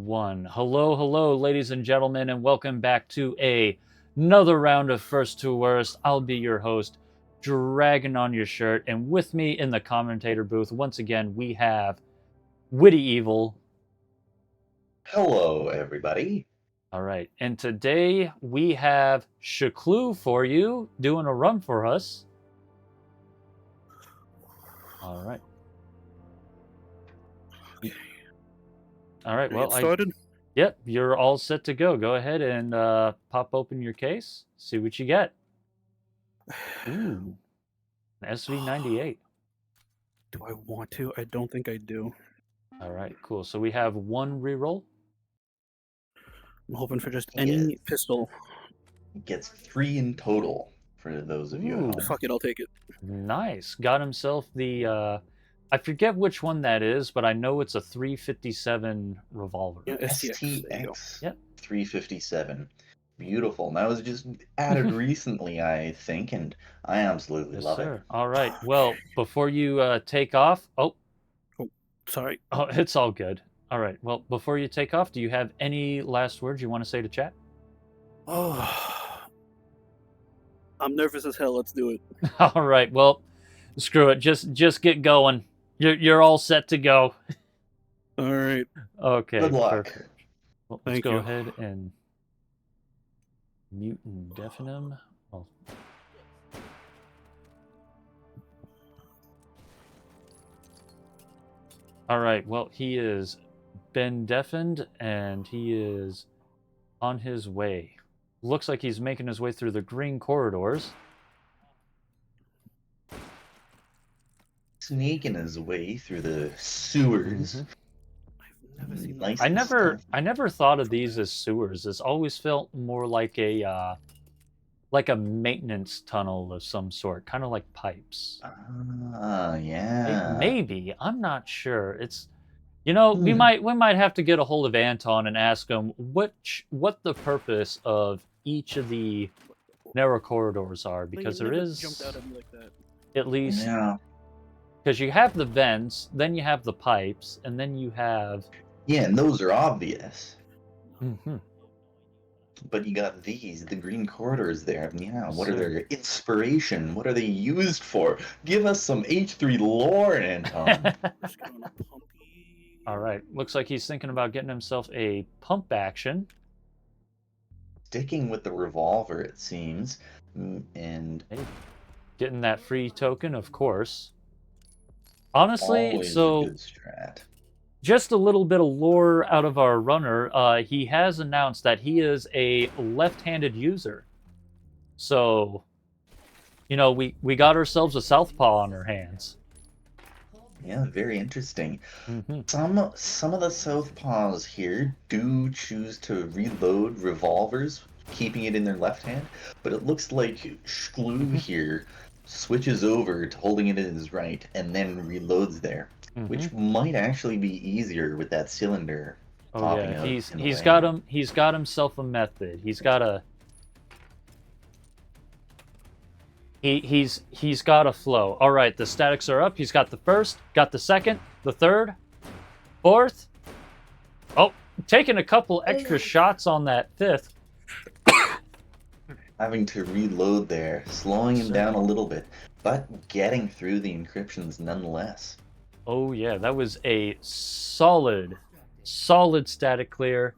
1. Hello, ladies and gentlemen, and welcome back to another round of First to Worst. I'll be your host, Dragon on your shirt, and with me in the commentator booth, once again, we have Witty Evil. Hello, everybody. All right, and today we have ShklooShklan for you, doing a run for us. All right. All right, well, yep, you're all set to go. Go ahead and pop open your case, see what you get. Ooh, an SV98. Do I want to? I don't think I do. All right, cool. So we have one reroll. I'm hoping for just any pistol. Gets 3 in total for those of you at home. Fuck it, I'll take it. Nice. Got himself the, I forget which one that is, but I know it's a 357 revolver. Yeah, STX Yep. 357. Beautiful. That was just added recently, I think, and I absolutely love it. All right. Well, before you take off... Oh, sorry. Oh, it's all good. All right. Well, before you take off, do you have any last words you want to say to chat? Oh, I'm nervous as hell. Let's do it. All right. Well, screw it. Just get going. You're all set to go. All right. Okay. Good luck. Perfect. Well, let's go ahead and mute and deafen him. Well, all right. Well, he has been deafened and he is on his way. Looks like he's making his way through the green corridors. Sneaking his way through the sewers. I've never seen Nice. I never thought of these as sewers. This always felt more like a maintenance tunnel of some sort, kind of like pipes. Yeah. Maybe. I'm not sure. It's, we might have to get a hold of Anton and ask him what the purpose of each of the narrow corridors are, because there is jumped out at me like that. at least. Yeah. Because you have the vents, then you have the pipes, and then you have... Yeah, and those are obvious. Mm-hmm. But you got the green corridors there. Yeah, what are their inspiration? What are they used for? Give us some H3 lore, Anton. All right, looks like he's thinking about getting himself a pump action. Sticking with the revolver, it seems. And... Hey, getting that free token, of course. Honestly, always so... a good strat. Just a little bit of lore out of our runner. He has announced that he is a left-handed user. So, we got ourselves a southpaw on our hands. Yeah, very interesting. Mm-hmm. Some of the southpaws here do choose to reload revolvers, keeping it in their left hand, but it looks like ShklooShklan here switches over to holding it in his right and then reloads there. Mm-hmm. Which might actually be easier with that cylinder. Oh yeah, he's got himself a method. He's got a he's got a flow. All right, the statics are up. He's got the first, got the second, the third, fourth. Oh, taking a couple extra shots on that fifth. Having to reload there, slowing him down a little bit, but getting through the encryptions nonetheless. Oh yeah, that was a solid static clear.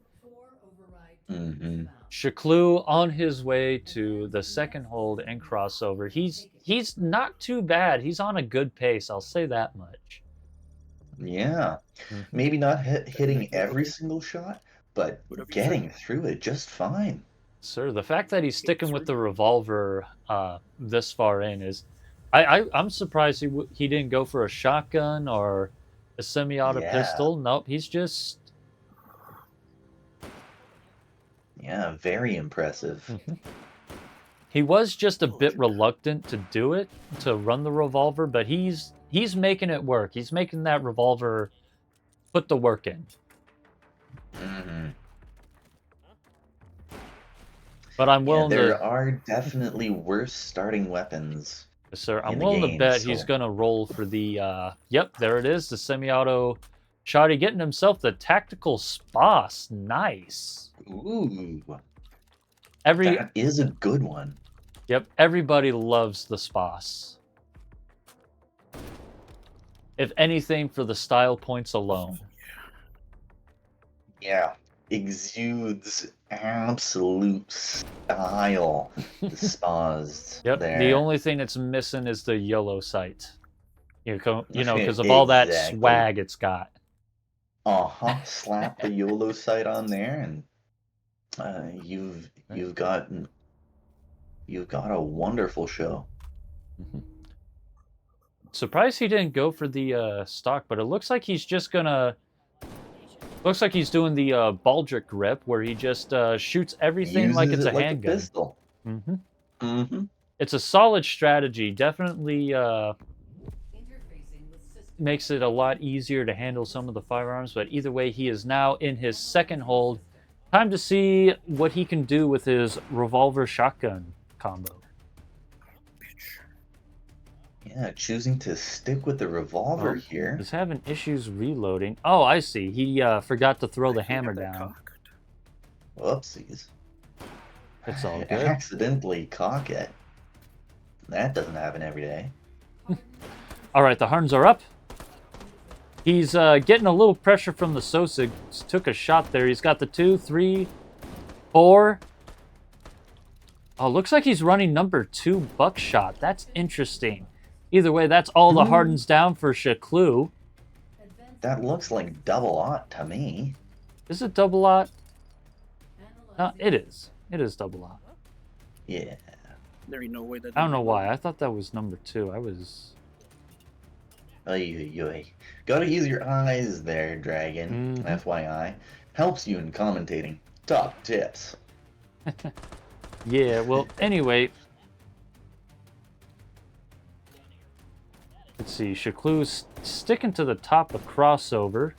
Mm-hmm. ShklooShklan on his way to the second hold and crossover. He's not too bad. He's on a good pace. I'll say that much. Yeah, maybe not hitting every single shot, but getting through it just fine. Sir, the fact that he's sticking with the revolver this far in is... I'm surprised he didn't go for a shotgun or a semi-auto pistol. Nope, he's just... Yeah, very impressive. Mm-hmm. He was just a bit reluctant to do it, to run the revolver, but he's making it work. He's making that revolver put the work in. Mm-hmm. But I'm willing there are definitely worse starting weapons. Yes, sir. I'm willing to bet he's going to roll for the... Yep, there it is, the semi-auto Shoddy getting himself the tactical Spas. Nice. Ooh, Every that is a good one. Yep, everybody loves the Spas. If anything, for the style points alone. Yeah, exudes absolute style. The spas Yep, there. the only thing it's missing is the YOLO sight. You know, because of all that Exactly. swag it's got. Slap the YOLO sight on there, and you've got a wonderful show. Mhm. Surprised he didn't go for the stock, but it looks like he's just gonna. Looks like he's doing the Baldric grip, where he just shoots everything like Uses it's a it like handgun. pistol. Mm-hmm. Mm-hmm. It's a solid strategy. Definitely makes it a lot easier to handle some of the firearms. But either way, he is now in his second hold. Time to see what he can do with his revolver shotgun combo. Yeah, choosing to stick with the revolver here. He's having issues reloading. Oh, I see. He forgot to throw the hammer down. Whoopsies. It's all good. Accidentally cock it. That doesn't happen every day. All right, the Harns are up. He's getting a little pressure from the Sosig. Took a shot there. He's got the 2, 3, 4. Oh, looks like he's running number 2 buckshot. That's interesting. Either way, that's all the hardens down for ShklooShklan. That looks like double aught to me. Is it double aught? No, it is. It is double aught. Yeah. There ain't no way that. I don't know why. I thought that was number 2. I was. Oy. Gotta use your eyes there, Dragon. FYI. Helps you in commentating. Top tips. Yeah, well, anyway. Let's see. ShklooShklan's sticking to the top of crossover.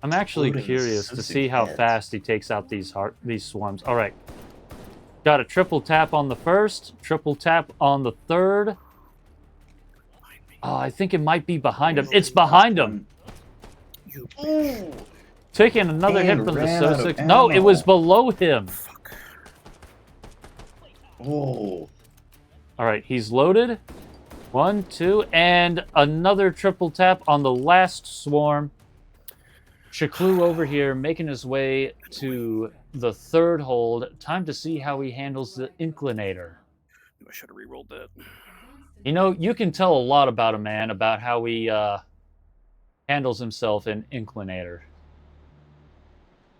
I'm actually curious to see how fast he takes out these swarms. All right. Got a triple tap on the first, triple tap on the third. Oh, I think it might be behind him. It's behind him. Taking another hit from the Sosig. No, it was below him. Oh. All right, he's loaded. 1, 2, and another triple tap on the last swarm. ShklooShklan over here making his way to the third hold. Time to see how he handles the Inclinator. I should have re-rolled that. You know, you can tell a lot about a man about how he handles himself in Inclinator.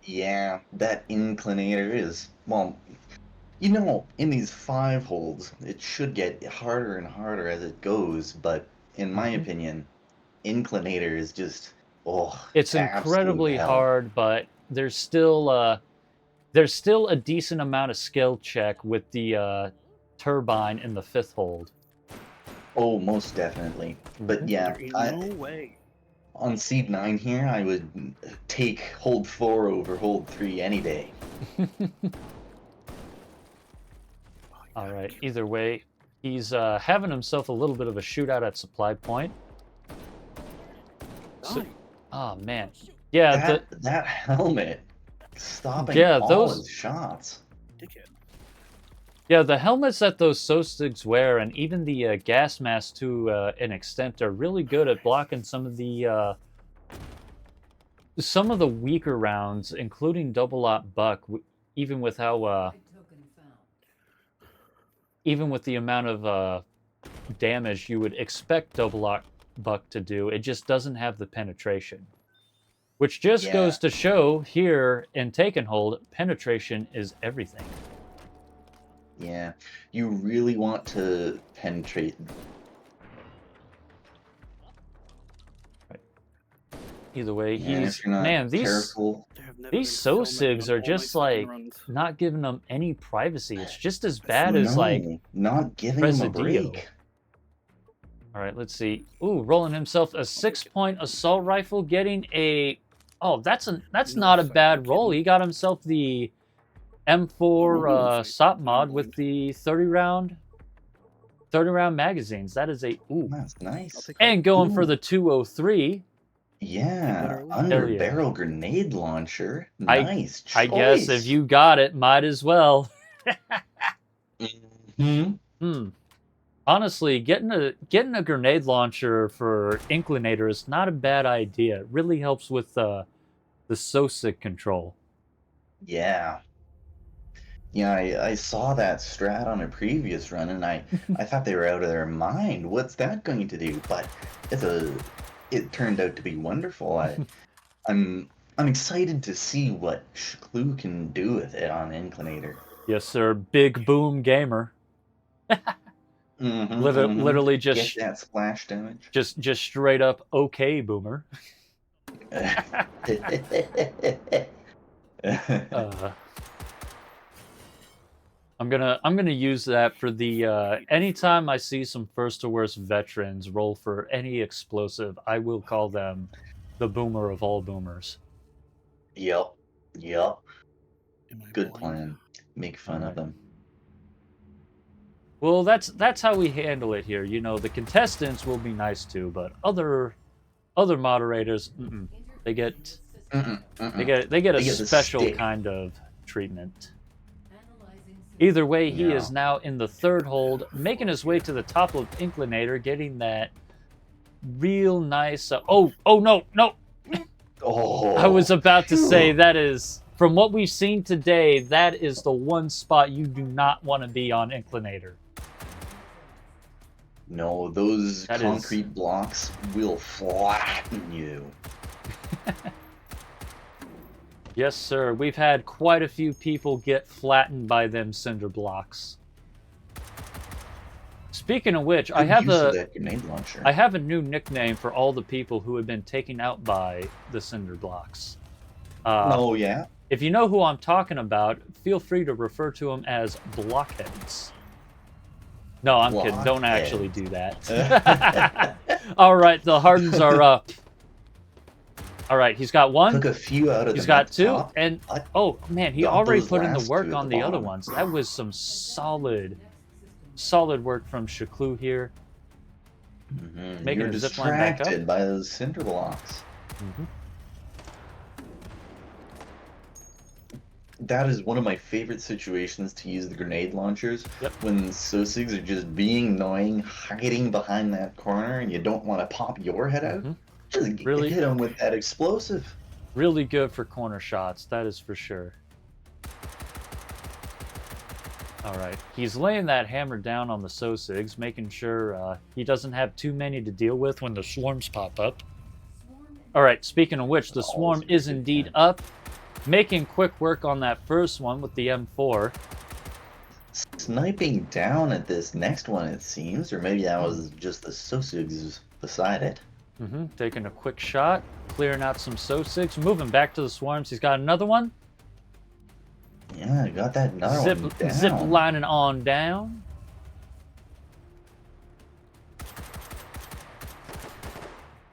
Yeah, that Inclinator is, well, you know, in these 5 holds, it should get harder and harder as it goes, but in my opinion, Inclinator is just, it's incredibly hard, but there's still a decent amount of skill check with the turbine in the 5th hold. Oh, most definitely. But yeah, No way. On Seed 9 here, I would take hold 4 over hold 3 any day. All right, either way, he's having himself a little bit of a shootout at supply point. So, oh, man. Yeah, that helmet stopping all his shots. Dickhead. Yeah, the helmets that those Sosigs wear, and even the gas masks to an extent, are really good at blocking some of the weaker rounds, including double-aught buck. Even with how, even with the amount of damage you would expect double-aught buck to do, it just doesn't have the penetration. Which just goes to show here in Take and Hold, penetration is everything. Yeah, you really want to penetrate. Right. Either way, if you're not careful. These Sosigs are just like not giving them any privacy. It's just as bad as like not giving them a break. All right, let's see. Ooh, rolling himself a 6-point assault rifle, getting a. Oh, that's not a bad roll. He got himself the M4 SOP mod with the 30 round. 30-round magazines. That is a ooh. That's I'll nice. take And going for Ooh. the 203. Yeah, Literally. under Hell yeah. barrel grenade launcher. I- Nice choice. I guess if you got it, might as well. Mhm. Honestly, getting a grenade launcher for Inclinator is not a bad idea. It really helps with the SOSIC control. Yeah. Yeah, I saw that strat on a previous run, and I thought they were out of their mind. What's that going to do? But it turned out to be wonderful. I'm excited to see what Shkloo can do with it on Inclinator. Yes, sir. Big boom gamer. Literally Get just that splash damage. just straight up okay boomer. I'm gonna use that for the anytime I see some first to worst veterans roll for any explosive, I will call them the boomer of all boomers. Yep. Am I Good blind? plan. Make fun of Alright. them. Well, that's how we handle it here. You know, the contestants will be nice too, but other moderators, they get they get a the special stick. kind of treatment. Either way, he is now in the third hold, making his way to the top of Inclinator, getting that real nice. Oh no! Oh. I was about to say that is, from what we've seen today, that is the one spot you do not want to be on Inclinator. No, those That concrete blocks will flatten you. Yes, sir. We've had quite a few people get flattened by them cinder blocks. Speaking of which, I Good have use of a that grenade launcher. I have a new nickname for all the people who have been taken out by the cinder blocks. Oh yeah. If you know who I'm talking about, feel free to refer to them as blockheads. No, I'm kidding. Don't actually do that. All right, the hardens are up. All right, he's got one. Took a few out of He's the got two, top. and oh man, he Got already those put in the last work two at on the the other bottom. ones. That was some solid work from Shkloo here. Making You're a zip line back up. distracted by those cinder blocks. That is one of my favorite situations to use the grenade launchers. Yep. When Sosigs are just being annoying, hiding behind that corner, and you don't want to pop your head out. Just Really? hit them with that explosive. Really good for corner shots, that is for sure. All right, he's laying that hammer down on the Sosigs, making sure he doesn't have too many to deal with when the swarms pop up. All right, speaking of which, the swarm is indeed up, making quick work on that first one with the M4. Sniping down at this next one, it seems, or maybe that was just the Sosigs beside it. Taking a quick shot, clearing out some Sosigs, moving back to the swarms. He's got another one. Yeah, I got that another one down. Zip lining on down.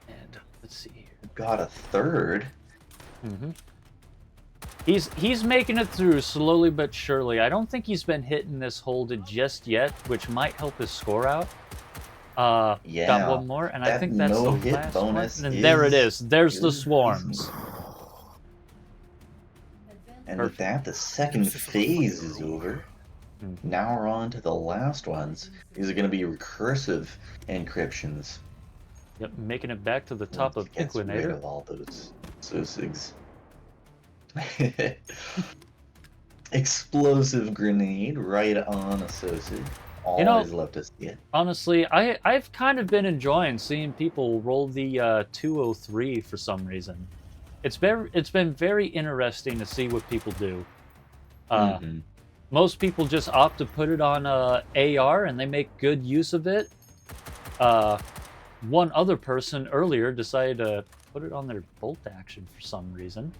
And let's see here. Got a third. He's making it through slowly but surely. I don't think he's been hitting this hold just yet, which might help his score out. Yeah, got one more, and I think that's the no-hit last bonus one. And there it is. There's the is- swarms. And with that, the second phase is over. Now we're on to the last ones. These are going to be recursive encryptions. Yep, making it back to the top of Gets rid Inclinator. of all those Sosigs. Explosive grenade right on a Sosig. Always love to see it. Honestly, I've kind of been enjoying seeing people roll the 203 for some reason. It's been very interesting to see what people do. Most people just opt to put it on AR, and they make good use of it. One other person earlier decided to put it on their bolt action for some reason.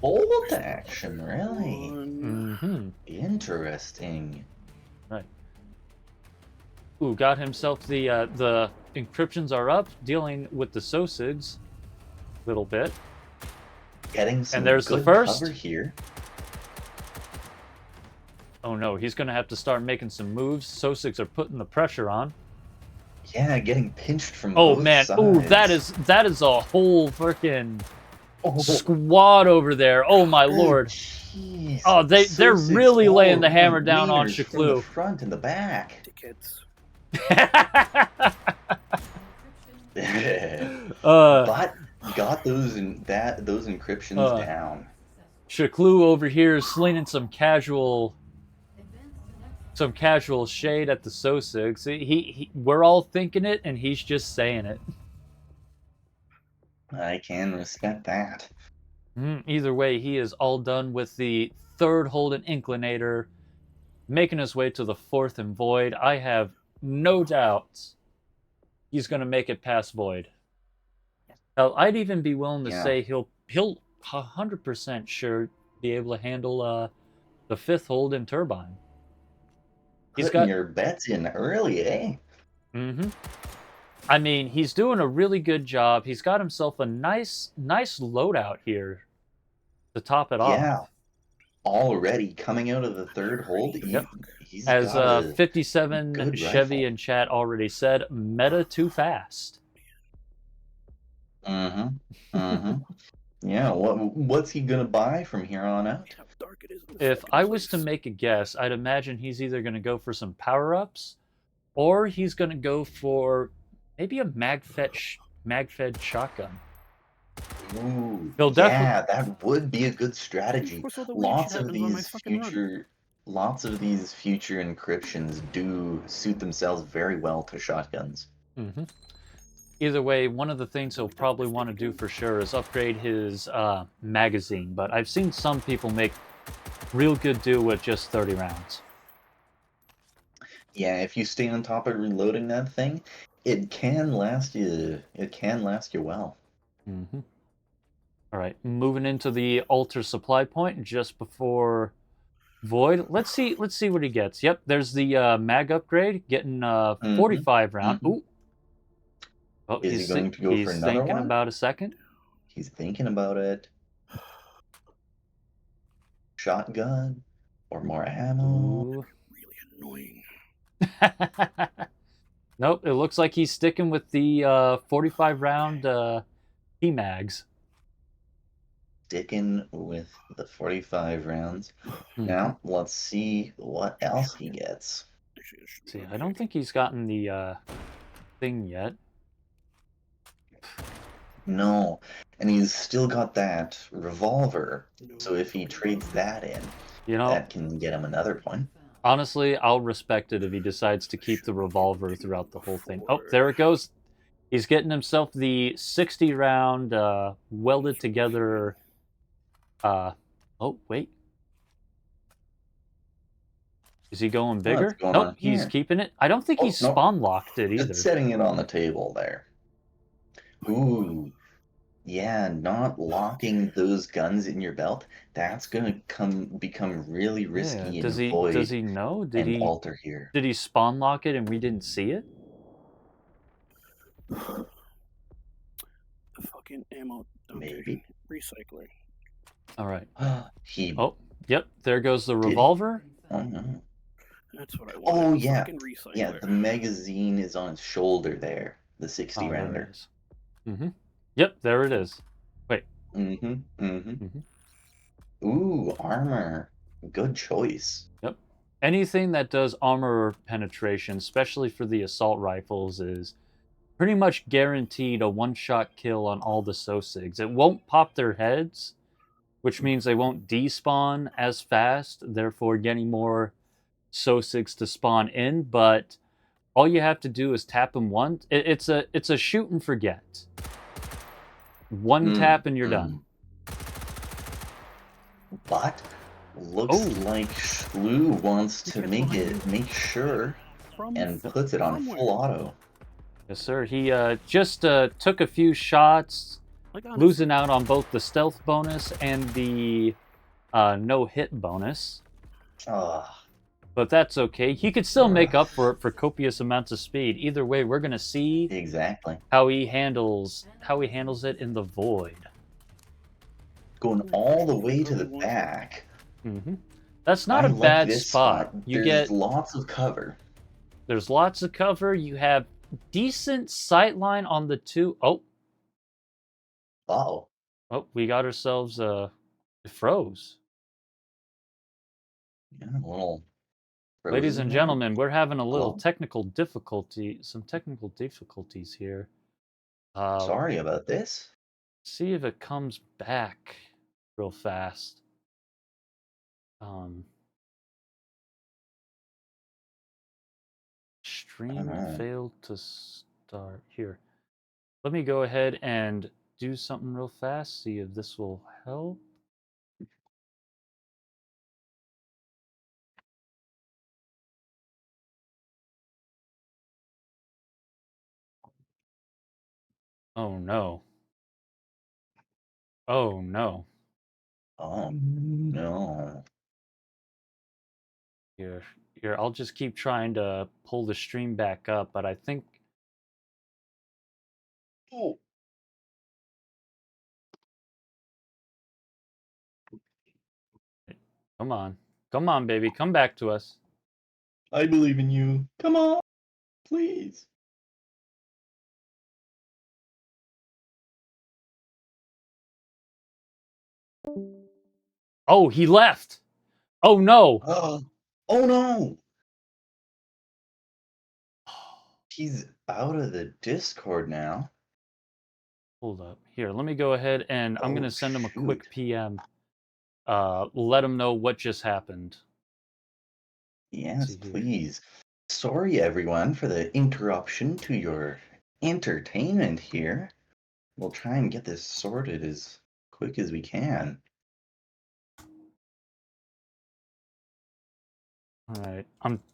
Bolt action, really? One. Interesting. Right. Ooh, got himself the encryptions are up, dealing with the Sosigs a little bit. Getting some And there's the good first. cover here. Oh no, he's going to have to start making some moves. Sosigs are putting the pressure on. Yeah, getting pinched from Oh both man, sides. ooh, that is a whole freaking Oh, squad over there. Oh my lord. jeez. Oh, they're Sosigs really all laying the around, hammer down on wieners from the ShklooShklan. front and the back. Tickets. But got those those encryptions down. ShklooShklan over here is slinging some casual shade at the Sosigs. We're all thinking it, and he's just saying it. I can respect that. Either way, he is all done with the third Holden Inclinator, making his way to the fourth and Void. I have no doubts he's going to make it past Void. Hell, I'd even be willing to say he'll 100% sure be able to handle the fifth Holden Turbine. He's got your bets in early, eh? I mean, he's doing a really good job. He's got himself a nice loadout here to top it off. Yeah, already coming out of the third hold. He's as got a 57 Chevy rifle. in chat already said, meta too fast. Yeah, what's he gonna buy from here on out? If I was to make a guess, I'd imagine he's either going to go for some power-ups, or he's going to go for maybe a mag-fed shotgun. Ooh, He'll yeah, that would be a good strategy. Lots of these future encryptions do suit themselves very well to shotguns. Either way, one of the things he'll probably want to do for sure is upgrade his magazine, but I've seen some people make real good do with just 30 rounds. Yeah, if you stay on top of reloading that thing, it can last you well. All right, moving into the altar supply point just before Void. Let's see what he gets. Yep, there's the mag upgrade, getting 45 round. Ooh. Oh, Is he going to go for another one? He's thinking about a second. He's thinking about it. Shotgun or more ammo. Ooh. Really annoying. Nope, it looks like he's sticking with the 45 round P-mags. Sticking with the 45 rounds. Now, let's see what else he gets. See, I don't think he's gotten the thing yet. No, and he's still got that revolver. So if he trades that in, that can get him another point. Honestly, I'll respect it if he decides to keep the revolver throughout the whole thing. Oh, there it goes. He's getting himself the 60 round welded together. Oh, wait. Is he going bigger? Nope, he's keeping it. I don't think he's spawn locked it either. Just setting it on the table there. Ooh. Yeah, not locking those guns in your belt. That's gonna become really risky in Void. Does he know? Did he alter here? Did he spawn lock it and we didn't see it? The fucking ammo dumper. Maybe. Recycler. All right. Oh, yep. There goes the revolver. Oh no. That's what I want. Oh yeah. Recycler. Yeah, the magazine is on his shoulder there. The 60 rounder. Yep, there it is. Wait. Ooh, armor. Good choice. Yep. Anything that does armor penetration, especially for the assault rifles, is pretty much guaranteed a one-shot kill on all the Sosigs. It won't pop their heads, which means they won't despawn as fast, therefore getting more Sosigs to spawn in, but all you have to do is tap them once. It's a shoot and forget. One tap and you're done. But looks like ShklooShklan wants to make sure and puts it on full auto. Yes, sir. He just took a few shots, losing out on both the stealth bonus and the no hit bonus. But that's okay. He could still make up for it for copious amounts of speed. Either way, we're gonna see exactly how he handles it in the Void. Going all the way to the back. That's not I a like bad this spot. spot. You There's get lots of cover. There's lots of cover. You have decent sight line on the two. Oh, We got ourselves it froze. yeah, a little Ladies frozen and there. gentlemen, we're having a little Hello? some technical difficulties here. Uh, Sorry about this. See if it comes back real fast. Um, I don't Stream know. failed to start. Here, let me go ahead and do something real fast. See if this will help. Oh no. Oh no. Oh, no. Here, here. I'll just keep trying to pull the stream back up, but I think. Oh, Come on, baby, come back to us. I believe in you. Come on, please. Oh, he left. Oh no. Oh no. He's out of the Discord now. Hold up. Here, let me go ahead and I'm Oh, gonna send him a shoot. quick PM. Let him know what just happened. Let's Yes, see here. please. Sorry, everyone, for the interruption to your entertainment here. We'll try and get this sorted as quick as we can. All right.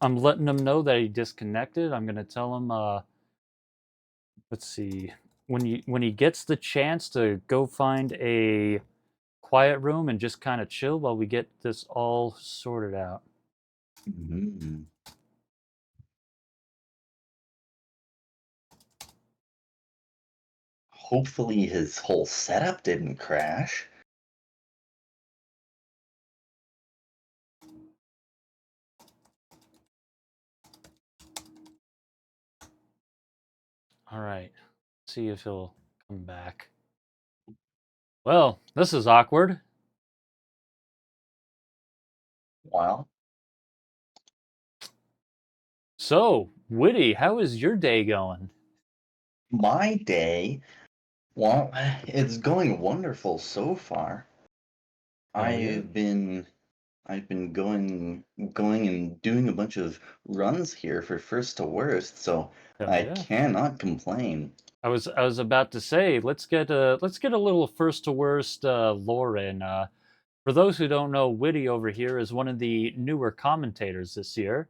I'm letting him know that he disconnected. I'm gonna tell him let's see. When he gets the chance to go find a quiet room and just kind of chill while we get this all sorted out. Mhm. Hopefully his whole setup didn't crash. All right. See if he'll come back. Well, this is awkward. Well, So, Witty, how is your day going? my day, well, it's going wonderful so far. Hell yeah. I've been going and doing a bunch of runs here for first to worst, so Hell I yeah. cannot complain. I was about to say let's get a little first to worst lore in. For those who don't know, Witty over here is one of the newer commentators this year.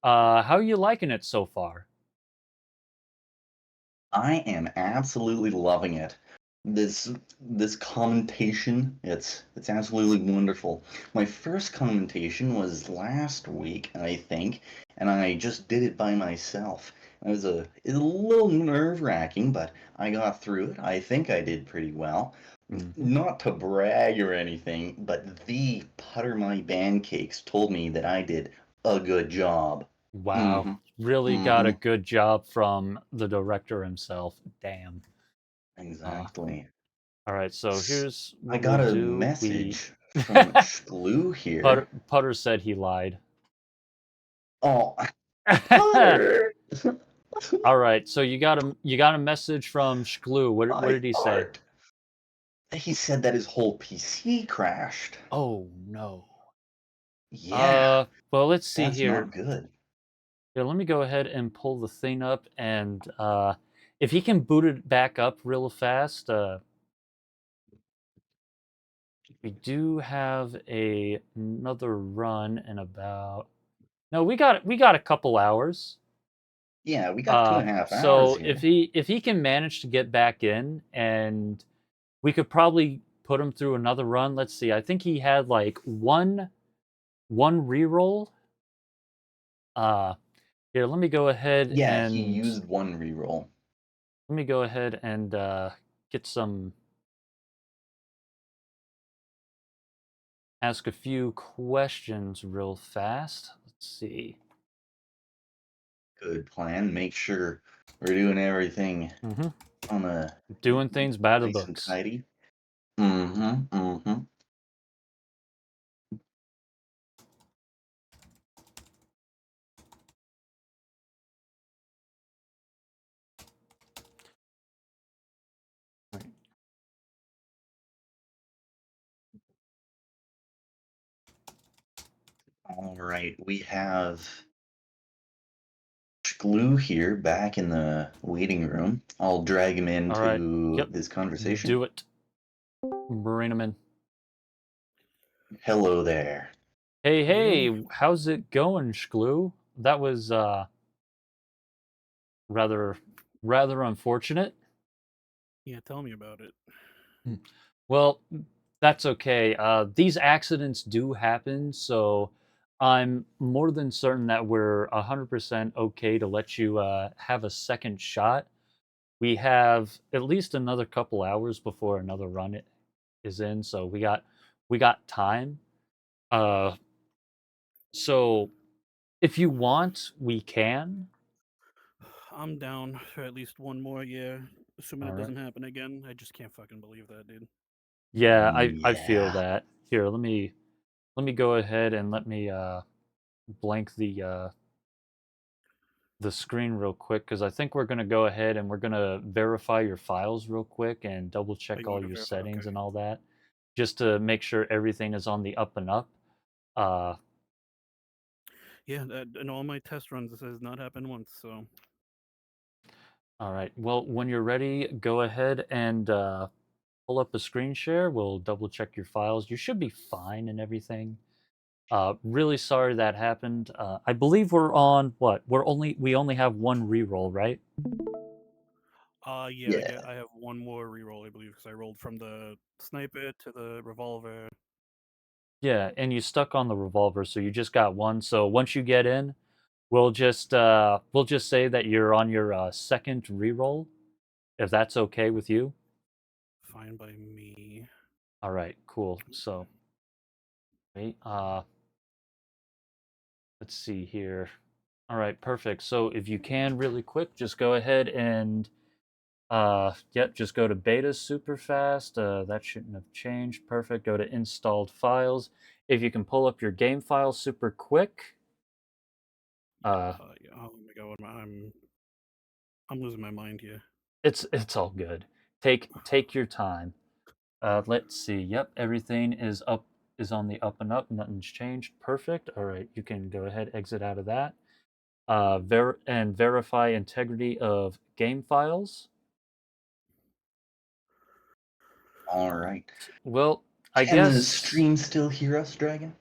How are you liking it so far? I am absolutely loving it. This commentation, it's absolutely wonderful. My first commentation was last week, I think, and I just did it by myself. It was a little nerve-wracking, but I got through it. I think I did pretty well. Mm-hmm. Not to brag or anything, but the Putter My Pancakes told me that I did a good job. Wow, Mm-hmm. really got a Mm-hmm. good job from the director himself. Damn. Uh, Exactly. all right, so here's I what we'll got a do. We message from Shkloo here. Putter said he lied. Oh, Putter! All right, so you got a message from Shkloo. What My did he say? heart. He said that his whole PC crashed. Oh no. Yeah, Well, let's see that's here. not good. Here, let me go ahead and pull the thing up, and if he can boot it back up real fast, we do have another run in about. No, we got a couple hours. Yeah, we got 2.5 hours So here. if he can manage to get back in, and we could probably put him through another run. Let's see. I think he had like one reroll. Uh, Here, let me go ahead Yeah, he and used one reroll. get some. ask a few questions real fast. Let's see. Good plan. Make sure we're doing everything Mm-hmm. on a Doing things by the nice and books. tidy. Mm-hmm. Mm-hmm. Right. All right. We have Shkloo here back in the waiting room. I'll drag him All right. into Yep. this conversation. Do it. Bring 'em in. Hello there. Hey, Good evening. hey, how's it going, Shkloo? That was rather unfortunate. Yeah, tell me about it. Hmm. Well, that's okay. These accidents do happen, so I'm more than certain that we're 100% okay to let you have a second shot. We have at least another couple hours before another run is in, so we got time. Uh, so if you want, we can. I'm down for at least one more year, assuming All it right. doesn't happen again. I just can't fucking believe that, dude. Yeah, I feel Yeah. that. Here, let me go ahead and let me blank the screen real quick because I think we're gonna go ahead and we're gonna verify your files real quick and double Are check you all going to your verify? settings Okay. and all that, just to make sure everything is on the up and up. Uh, Yeah, in all my test runs, this has not happened once, so all right. Well, when you're ready, go ahead and pull up a screen share. We'll double check your files. You should be fine and everything. Really sorry that happened. I believe we're on what? We only have one reroll, right? yeah, Yeah. I have one more reroll, I believe, because I rolled from the sniper to the revolver. Yeah, and you stuck on the revolver, so you just got one. So once you get in, we'll just say that you're on your second reroll, if that's okay with you. Fine by me. All right, cool. So, wait, let's see here. All right, perfect. So if you can really quick, just go ahead and yep, just go to beta super fast. That shouldn't have changed. Perfect. Go to installed files. If you can pull up your game file super quick. Uh, Yeah, oh my god, I'm losing my mind here. it's all good. Take your time. Let's see. Yep, everything is on the up and up. Nothing's changed. Perfect. All right, you can go ahead, exit out of that. Verify integrity of game files. All right. Well, I Can the guess. stream still hear us, Dragon?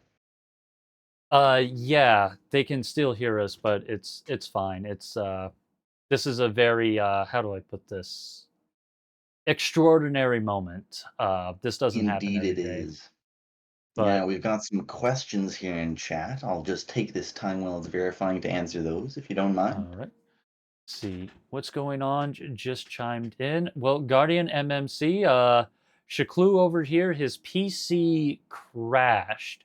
Yeah, they can still hear us, but it's fine. This is a very how do I put this? Extraordinary moment. This doesn't happen Indeed, every it day, is. Yeah, but we've got some questions here in chat. I'll just take this time while it's verifying to answer those, if you don't all mind. right. See what's going on. Just chimed in. Well, Guardian MMC, Shkloo over here, his PC crashed.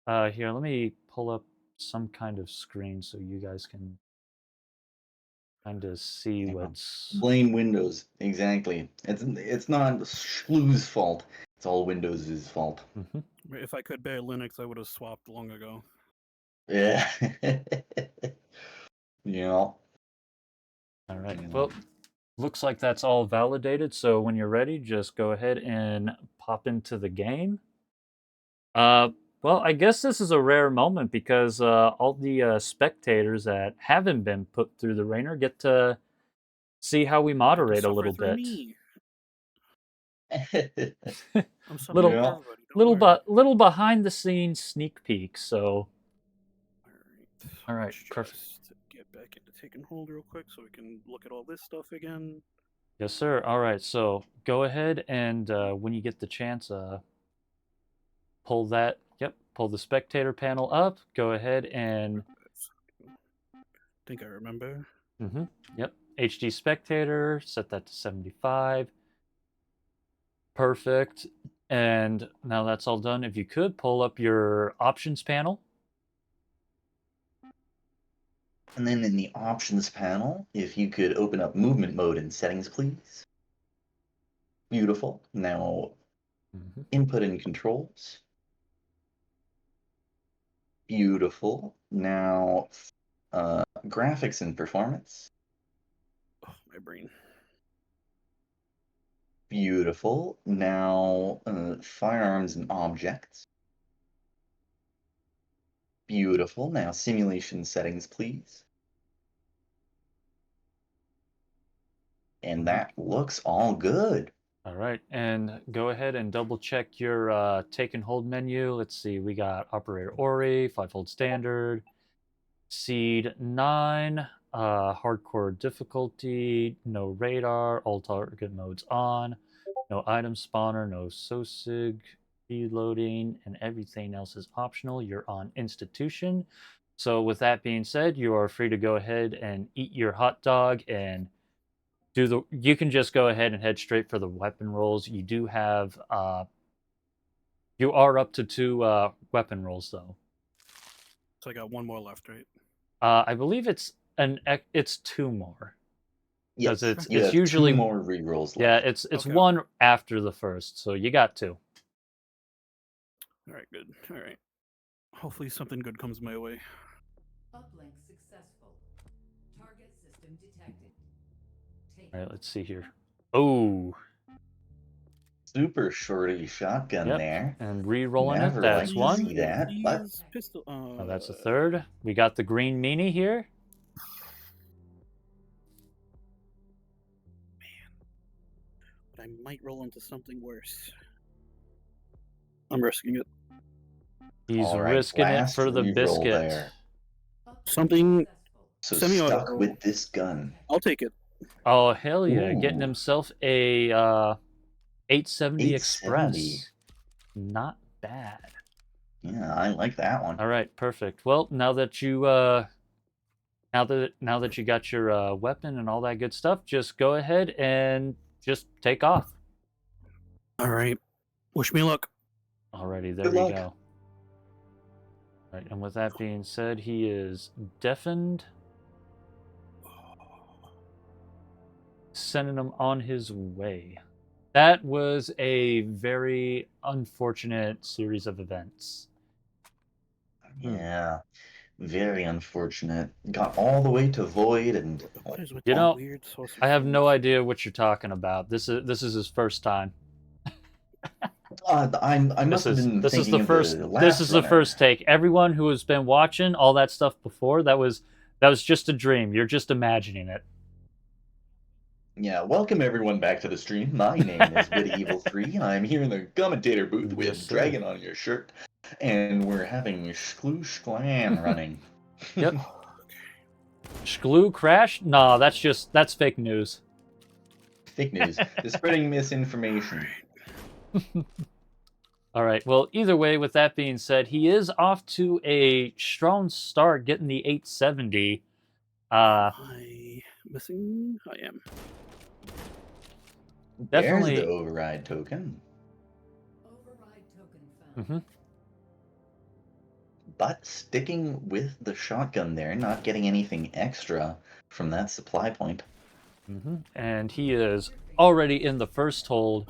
Here, let me pull up some kind of screen so you guys can kind of see Yeah. what's. Blame Windows. Exactly. It's not Shkloo's fault. It's all Windows' fault. Mhm. If I could bear Linux, I would have swapped long ago. Yeah. Yeah. All right. Yeah. Well, looks like that's all validated. So when you're ready, just go ahead and pop into the game. Uh, well, I guess this is a rare moment because all the spectators that haven't been put through the ringer get to see how we Get to moderate a suffer little through bit. me. I'm suffering little, for Yeah. everybody. Don't worry. little behind the scenes sneak peek. So, all right, Let's perfect. just get back into taking hold real quick so we can look at all this stuff again. Yes, sir. All right, so go ahead and when you get the chance, pull that. Yep, pull the spectator panel up. Go ahead and Think I remember. yep, HD spectator. Set that to 75. Perfect. And now that's all done, if you could pull up your options panel. And then in the options panel, if you could open up movement mode in settings, please. Beautiful. Now, input and controls. Beautiful. Now, graphics and performance. Oh, my brain. Beautiful. Now, firearms and objects. Beautiful. Now, simulation settings, please. And that looks all good. All right, and go ahead and double check your take and hold menu. Let's see, we got Operator Ori, 5-fold standard, Seed 9, hardcore difficulty, no radar, all target modes on, no item spawner, no SOSIG, reloading, and everything else is optional. You're on institution. So with that being said, you are free to go ahead and eat your hot dog and you can just go ahead and head straight for the weapon rolls. You do have you are up to 2 weapon rolls though. So I got one more left, right? I believe it's 2 more. Yes, It's you have usually 2 more rerolls left. Yeah, it's Okay. 1 after the first, so you got 2. All right, good. All right. Hopefully something good comes my way. Uplink successful. Target system detected. All right, let's see here. Oh, Super shorty shotgun yep. there. And re-rolling it. Never That's like to 1. see that, but Please, pistol. Oh, that's a 3rd. We got the green meanie here. But I might roll into something worse. I'm risking it. He's all right, risking it last for the reroll biscuit. there. Something. So Semi-auto stuck roll. with this gun. I'll take it. Oh, hell yeah. Getting Ooh. himself a 870 870. Express. Not bad. Yeah, I like that one. All right, perfect. Well, now that you now that you got your weapon and all that good stuff, just go ahead and just take off. All right. Wish me luck. Alrighty, there Good we luck. go. Right, and with that being said, he is deafened. Sending him on his way. That was a very unfortunate series of events. Yeah, very unfortunate. Got all the way to Void and What is with You these know, weird sorcery I have no things? idea what you're talking about. This is his first time. I must have been This is thinking the of first the this last is the runner. first take. Everyone who has been watching all that stuff before, that was just a dream. You're just imagining it. Yeah, welcome everyone back to the stream. My name is wittyevil3. I'm here in the commentator booth with Yes, sir. Dragon on your shirt, and we're having ShklooShklan running. Yep. Shkloo crash? Nah, that's fake news. Fake news. They're spreading misinformation. All right. Well, either way, with that being said, he is off to a strong start, getting the 870. Am I missing? I am. Definitely. There's the override token. Override token found. But sticking with the shotgun there, not getting anything extra from that supply point. And he is already in the first hold.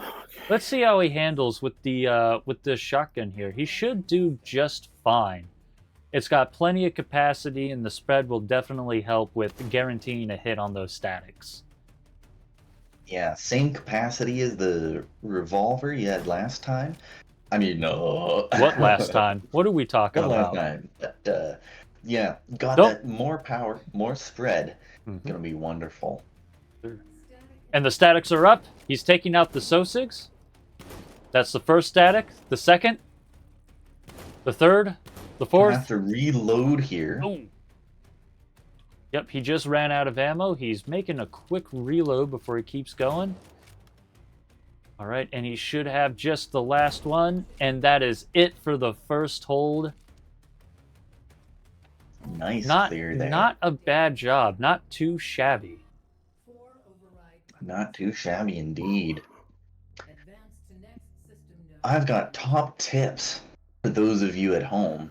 Let's see how he handles with the shotgun here. He should do just fine. It's got plenty of capacity, and the spread will definitely help with guaranteeing a hit on those statics. Yeah, same capacity as the revolver you had last time. I mean, no. What last time? What are we talking Not last about? time. But, yeah, got Nope. that more power, more spread. Gonna be wonderful. And the statics are up. He's taking out the SOSIGs. That's the first static. The second. The third. The Gonna fourth. have to reload here. Oh. Yep, he just ran out of ammo. He's making a quick reload before he keeps going. All right, and he should have just the last one, and that is it for the first hold. Nice clear there. Not a bad job. Not too shabby. Not too shabby indeed. Advance to next system node. I've got top tips for those of you at home.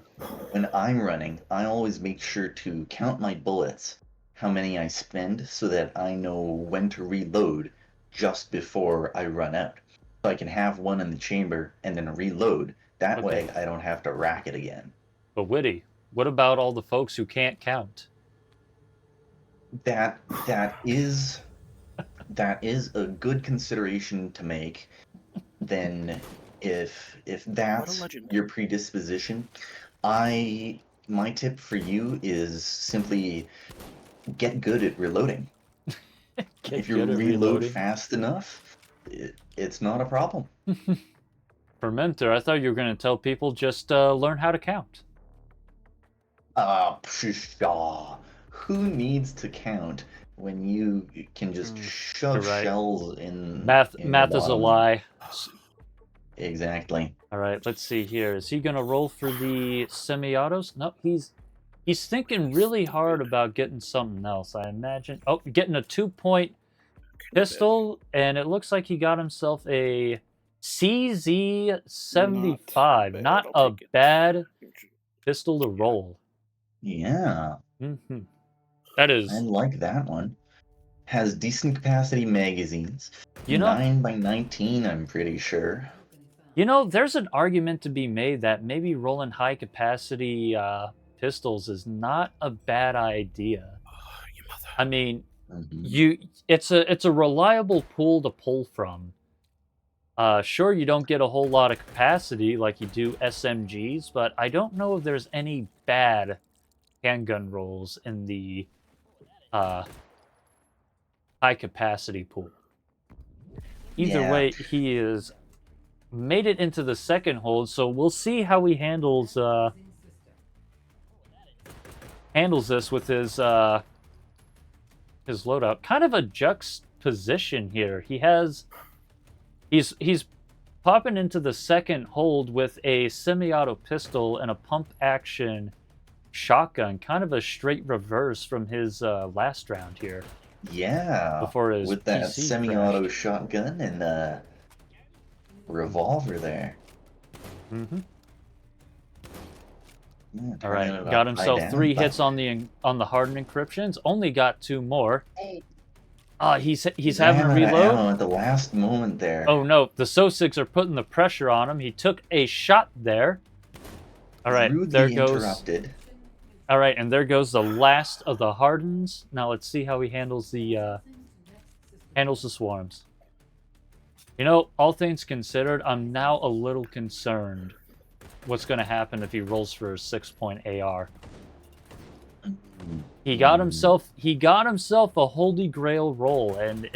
When I'm running, I always make sure to count my bullets, how many I spend, so that I know when to reload just before I run out. So I can have one in the chamber and then reload. That Okay. way I don't have to rack it again. But Witty, what about all the folks who can't count? That is a good consideration to make. Then if that's legend. your predisposition, my tip for you is simply get good at reloading. Get If you good at reload reloading. fast enough, it's not a problem. Fermenter, I thought you were going to tell people just learn how to count. Pshaw. Who needs to count when you can just shove you're right. shells in Math in your is a bottom? lie. Exactly. All right, let's see here. Is he going to roll for the semi-autos? No, he's thinking really hard about getting something else, I imagine. Oh, getting a 2-point pistol, and it looks like he got himself a CZ75. Not a bad pistol to roll. Yeah, Mm-hmm. That I is, like that one. Has decent capacity magazines. you know, 9x19, I'm pretty sure. there's an argument to be made that maybe rolling high capacity pistols is not a bad idea. I mean, it's a reliable pool to pull from. Sure, you don't get a whole lot of capacity like you do SMGs, but I don't know if there's any bad handgun rolls in the high capacity pool. Either Yeah. way, he is made it into the second hold, so we'll see how he handles this with his loadout. Kind of a juxtaposition here. He's popping into the second hold with a semi-auto pistol and a pump action shotgun, kind of a straight reverse from his last round here. Yeah, Before his with that PC semi-auto crashed. shotgun and revolver there. Mm-hmm. Yeah, All right, turning it got upside himself down, 3 but- hits on the hardened encryptions. Only got 2 more. He's Ran having to out of reload. ammo at the last moment there. Oh no, the SO6 are putting the pressure on him. He took a shot there. All right, Rudely there goes. interrupted. All right, and there goes the last of the hardens. Now let's see how he handles the swarms. All things considered, I'm now a little concerned what's going to happen if he rolls for a 6-point AR. He got himself a Holy Grail roll, and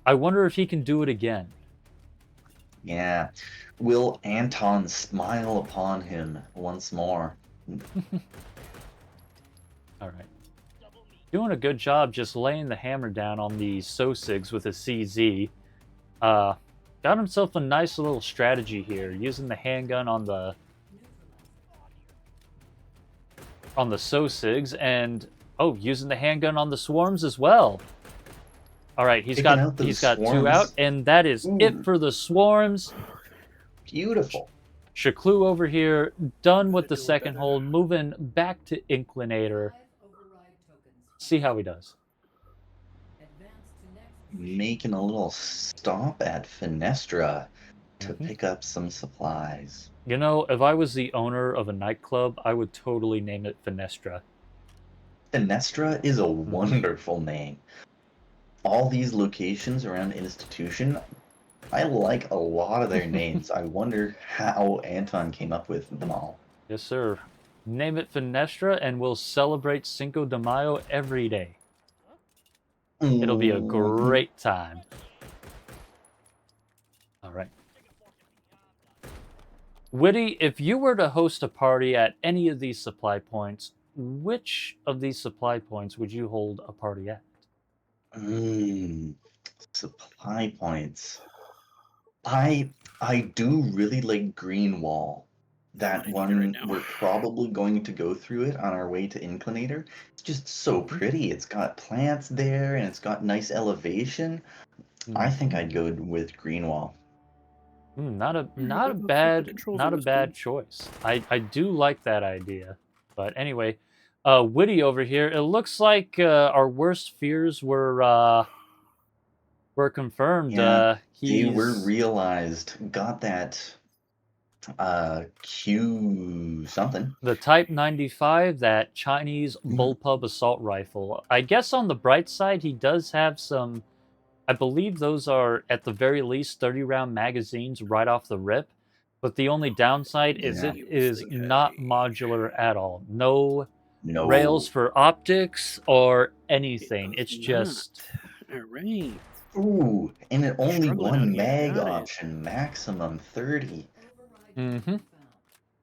I wonder if he can do it again. Yeah. Will Anton smile upon him once more? All right. Doing a good job just laying the hammer down on the SOSIGs with a CZ. Got himself a nice little strategy here, using the handgun on the SOSIGs, and using the handgun on the swarms as well. All right, he's got 2 out, and that is it for the swarms. Beautiful. ShklooShklan over here, done with the second hold, moving back to Inclinator. See how he does. Making a little stop at Finestra to pick up some supplies. If I was the owner of a nightclub, I would totally name it Finestra. Finestra is a wonderful name. All these locations around Institution, I like a lot of their names. I wonder how Anton came up with them all. Yes, sir. Name it Finestra, and we'll celebrate Cinco de Mayo every day. It'll be a great time. All right. Witty, if you were to host a party at any of these supply points, which of these supply points would you hold a party at? Supply points. I do really like Greenwall. That one, we're probably going to go through it on our way to Inclinator. It's just so pretty. It's got plants there, and it's got nice elevation. I think I'd go with Greenwall. Not a Yeah, not a the fucking bad controls not on a this bad thing. choice. I do like that idea. But anyway, Witty over here. It looks like our worst fears were confirmed. Yeah, they were He's realized. Got that Q something. the Type 95, that Chinese bullpup assault rifle. I guess on the bright side, he does have some. I believe those are at the very least 30-round magazines right off the rip. But the only downside is Yeah. it is not modular at all. No rails No. for optics or anything. It It's does just not. Alright. Ooh, and it only Struggling out one here. mag Got it. option, maximum 30. Override Mhm. token found.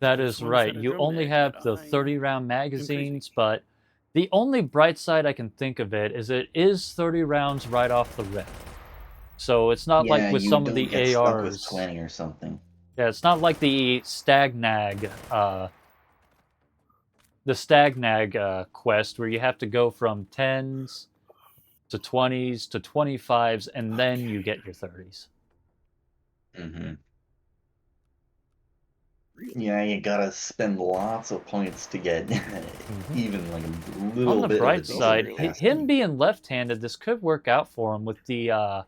that This is one right. said a You drum only mag, have but the I 30-round crazy. magazines, but the only bright side I can think of it is 30 rounds right off the rip. So it's not like Yeah, with you some of don't the get stuck with ARs. 20 or something. Yeah, it's not like the Stagnag quest where you have to go from 10s to 20s to 25s and then you get your 30s. Mm-hmm. Really? Yeah, you gotta spend lots of points to get even like a little On the bit of a bright decent side, really. him casting. being left-handed, this could work out for him with the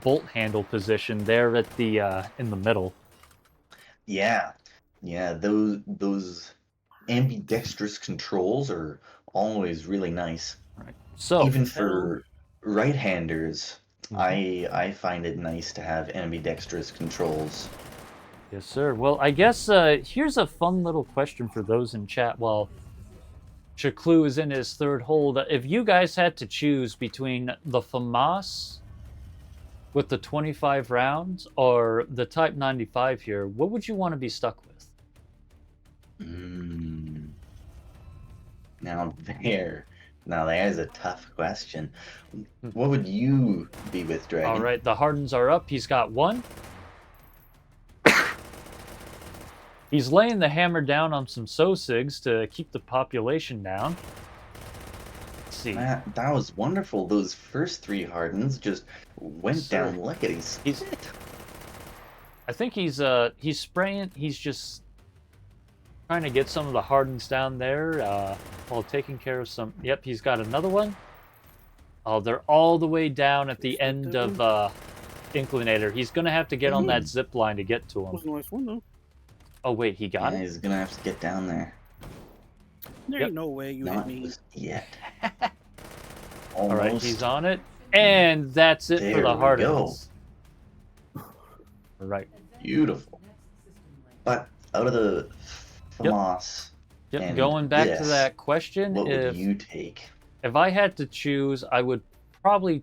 bolt handle position there at the in the middle. Yeah, yeah, those ambidextrous controls are always really nice. Right. So, Even hell? for right-handers, Mhm. I find it nice to have ambidextrous controls. yes, sir. Well, I guess here's a fun little question for those in chat while Shkloo is in his third hold. If you guys had to choose between the FAMAS with the 25 rounds or the Type 95 here, what would you want to be stuck with? Mm. Now there's a tough question. What would you be with, Dragon? All right, the Hardens are up. He's got one. He's laying the hammer down on some Sosigs to keep the population down. Let's see. That was wonderful. Those first three Hardens just went Sir. down lickety He's- split. I think he's spraying. He's just trying to get some of the Hardens down there while taking care of some. Yep, he's got another one. Oh, they're all the way down at the Is that end that of Inclinator. He's gonna have to get on that zip line to get to him. Wasn't the last one though. Oh wait, he got Yeah, it. he's gonna have to get down there. There Yep. ain't no way you hit Not me. just yet. All right, Almost. he's on it, and that's it for There the we go. Hardens. All right. Beautiful. Next system link. But out of the Yep. FAMAS, Yep. and Going back to this, that question, what would if you take? if I had to choose, I'd probably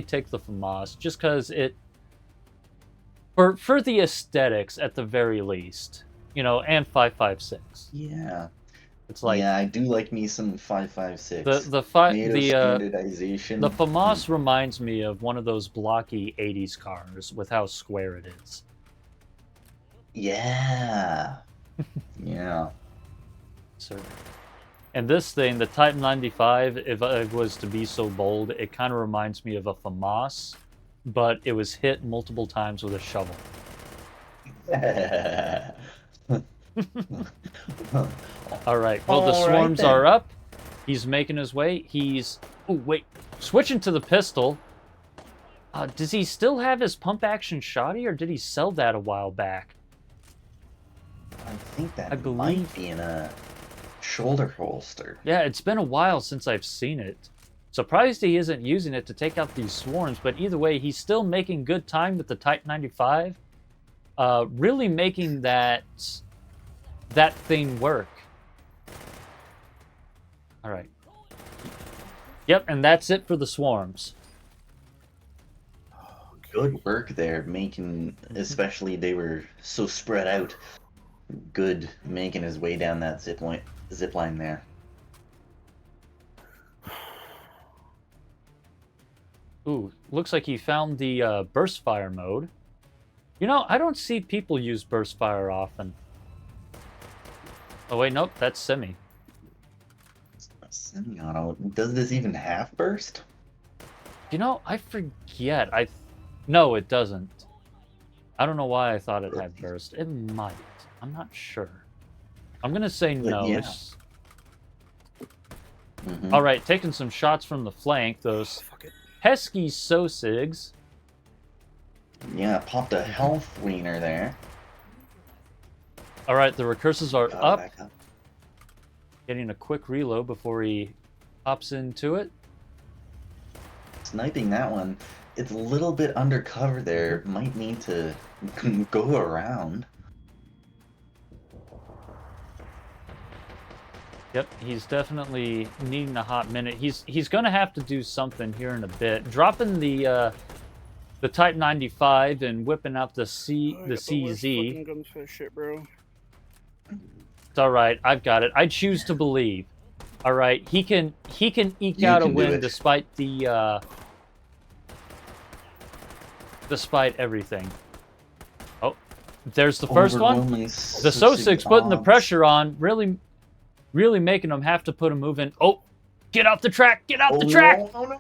take the FAMAS just because it for the aesthetics at the very least, and 5.56. Yeah. It's like Yeah, I do like me some 5.56. NATO the standardization. FAMAS reminds me of one of those blocky 80s cars with how square it is. Yeah. Yeah. So, and this thing, the Type 95, if I was to be so bold, it kind of reminds me of a FAMAS, but it was hit multiple times with a shovel. All right. Well, the All right, swarms then. are up. He's making his way. Oh, wait. Switching to the pistol. Does he still have his pump action shotty, or did he sell that a while back? I think that I might believe- be in a shoulder holster. Yeah, it's been a while since I've seen it. Surprised he isn't using it to take out these swarms, but either way, he's still making good time with the Type 95. Really making that thing work. All right. Yep, and that's it for the swarms. Good work there, making, especially they were so spread out. Good making his way down that zip line there. Ooh, looks like he found the burst fire mode. I don't see people use burst fire often. Oh wait, nope, that's semi. Semi-auto. Does this even have burst? I forget. No, it doesn't. I don't know why I thought it had burst. It might. I'm not sure. I'm gonna say no. yeah. It's... Mhm. All right, taking some shots from the flank. Those Fuck it. pesky Sosigs. Yeah, popped a health wiener there. All right, the recursives are Got up. back up. Getting a quick reload before he hops into it. Sniping that one. It's a little bit undercover there. Might need to go around. Yep, he's definitely needing a hot minute. He's gonna have to do something here in a bit. Dropping the Type 95 and whipping out the I got worst CZ. fucking guns for this shit, bro. It's all right. I've got it. I choose to believe. All right, he can eke You out a can do win it. despite the despite everything. Oh, there's the first one. Overwhelming The Sosigs putting the odds. pressure on, really making them have to put a move in. Oh, get off the track! Get off Oh, the track! no, no, no.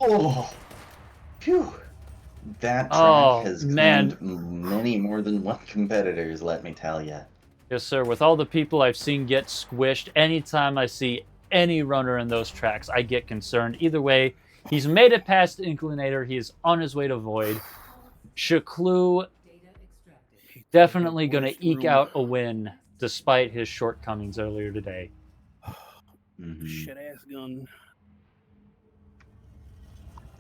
Oh, phew. That track Oh, has man. claimed many more than one competitors, let me tell you. Yes, sir. With all the people I've seen get squished, anytime I see any runner in those tracks, I get concerned. Either way, he's made it past Inclinator. He is on his way to Void. ShklooShklan Data extracted. definitely going to eke Room. out a win despite his shortcomings earlier today. Mhm. Shit ass gun.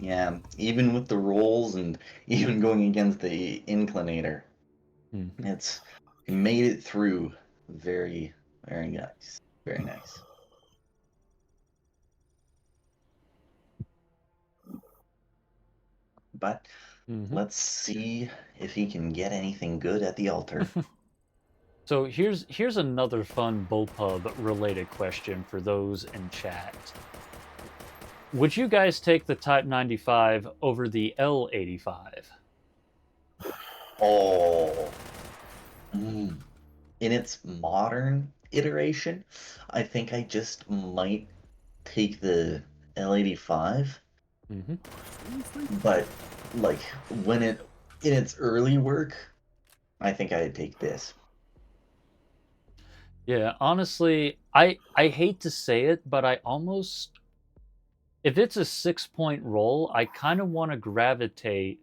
Yeah, even with the rolls and even going against the Inclinator, it's he made it through. Very, very nice. Very nice. But Mhm. let's see if he can get anything good at the altar. So here's another fun bullpub related question for those in chat. Would you guys take the Type 95 over the L85? Oh. Mm. In its modern iteration, I think I just might take the L85, Mm-hmm. but like when it in its early work, I think I'd take this. Yeah, honestly, I hate to say it, but I almost, if it's a 6-point roll, I kind of want to gravitate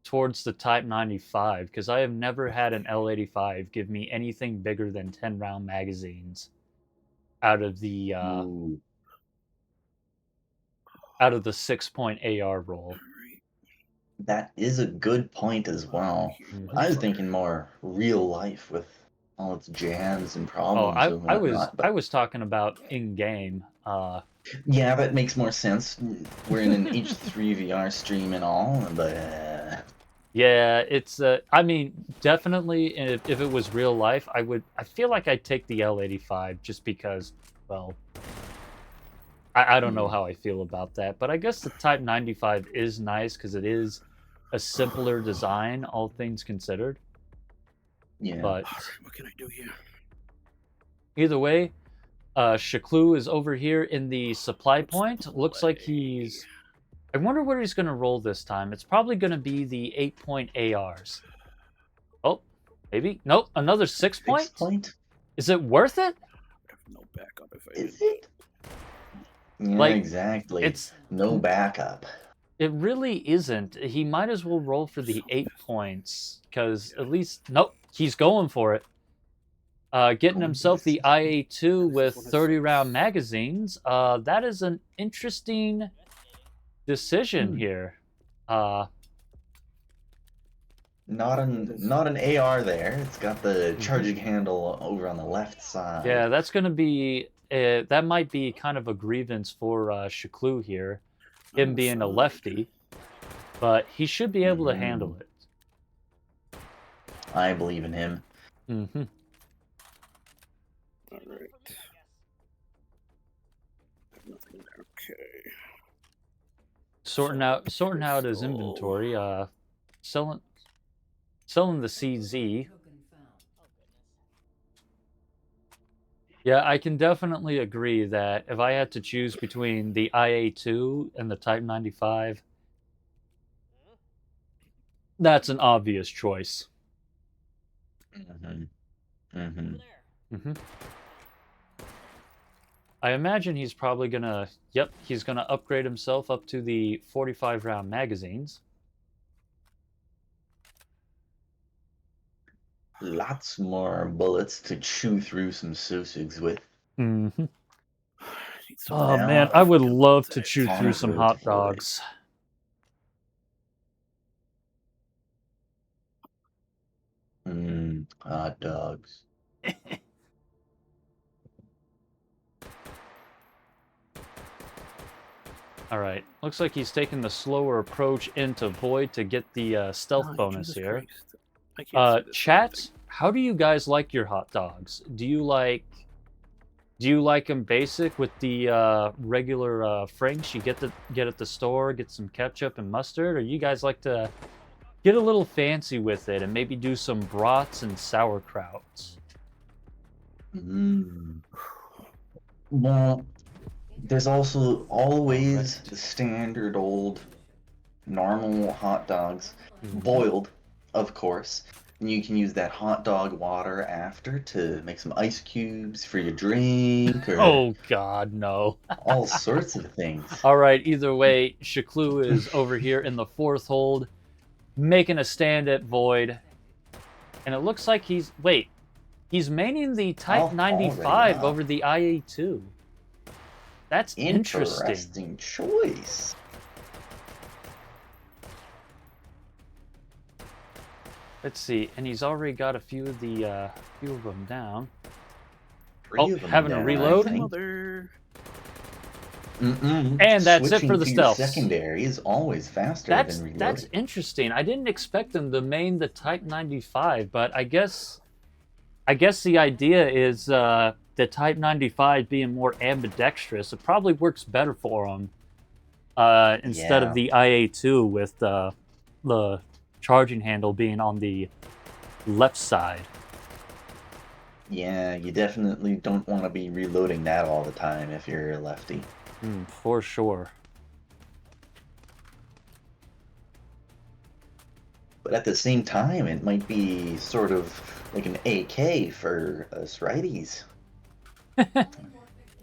towards the Type 95 because I have never had an L85 give me anything bigger than 10 round magazines out of the Ooh. 6-point AR roll. That is a good point as well. I was thinking more real life with all its jams and Oh, problems and I whatnot, but was talking about in game. yeah, that makes more sense. We're in an H3 VR stream and all, but Yeah, it's I mean, definitely if it was real life, I feel like I'd take the L85 just because, well, I don't know how I feel about that, but I guess the Type 95 is nice because it is a simpler design, all things considered. yeah. But What can I do here? either way, ShklooShklan is over here in the supply point. Looks like he's... I wonder what he's going to roll this time. It's probably going to be the 8-point ARs. Oh, maybe? Nope, another 6-point? 6-point? Is it worth it? I have no backup if I Is did. it? Yeah, Like, exactly. it's... No backup. It really isn't. He might as well roll for the 8 points, because at least... Nope, he's going for it. Getting himself the IA2 with 30-round magazines. That is an interesting decision here. Not an AR there. It's got the charging handle over on the left side. Yeah, that's going to be... that might be kind of a grievance for ShklooShklan here. Him being a lefty. But he should be able to handle it. I believe in him. Mm-hmm. Alright. Nothing there. Okay. Sorting out his inventory. Selling the CZ. Token found. Yeah, I can definitely agree that if I had to choose between the IA2 and the Type 95, That's an obvious choice. I imagine he's probably gonna, he's gonna upgrade himself up to the 45 round magazines. Lots more bullets to chew through some sausages with. Mm-hmm. Some Oh now man, I would fucking love to sex. chew through some Onward, hot boy. dogs. Hot dogs. Alright, looks like he's taking the slower approach into Void to get the stealth Oh, bonus Jesus here. Christ. I can't see this Chat, how do you guys like your hot dogs? Do you like them basic with the regular French you get at the store, get some ketchup and mustard, or you guys like to get a little fancy with it and maybe do some brats and sauerkrauts? Well, there's also always the standard old normal hot dogs, boiled, of course. And you can use that hot dog water after to make some ice cubes for your drink, or Oh god, no. all sorts of things. Alright, either way, ShklooShklan is over here in the fourth hold, making a stand at Void. And it looks like he's maining the Type 95 up. over the IA2. That's interesting. Interesting choice. Let's see, and he's already got a few of them down. Three of them having a down, I reload? think. Mother. And that's it for the Switching to stealth. Secondary is always faster That's than reloading. that's interesting. I didn't expect them to main the Type 95, but I guess the idea is the Type 95 being more ambidextrous. It probably works better for them instead of the IA2 with the charging handle being on the left side. Yeah, you definitely don't want to be reloading that all the time if you're a lefty. For sure. But at the same time, it might be sort of like an AK for us righties.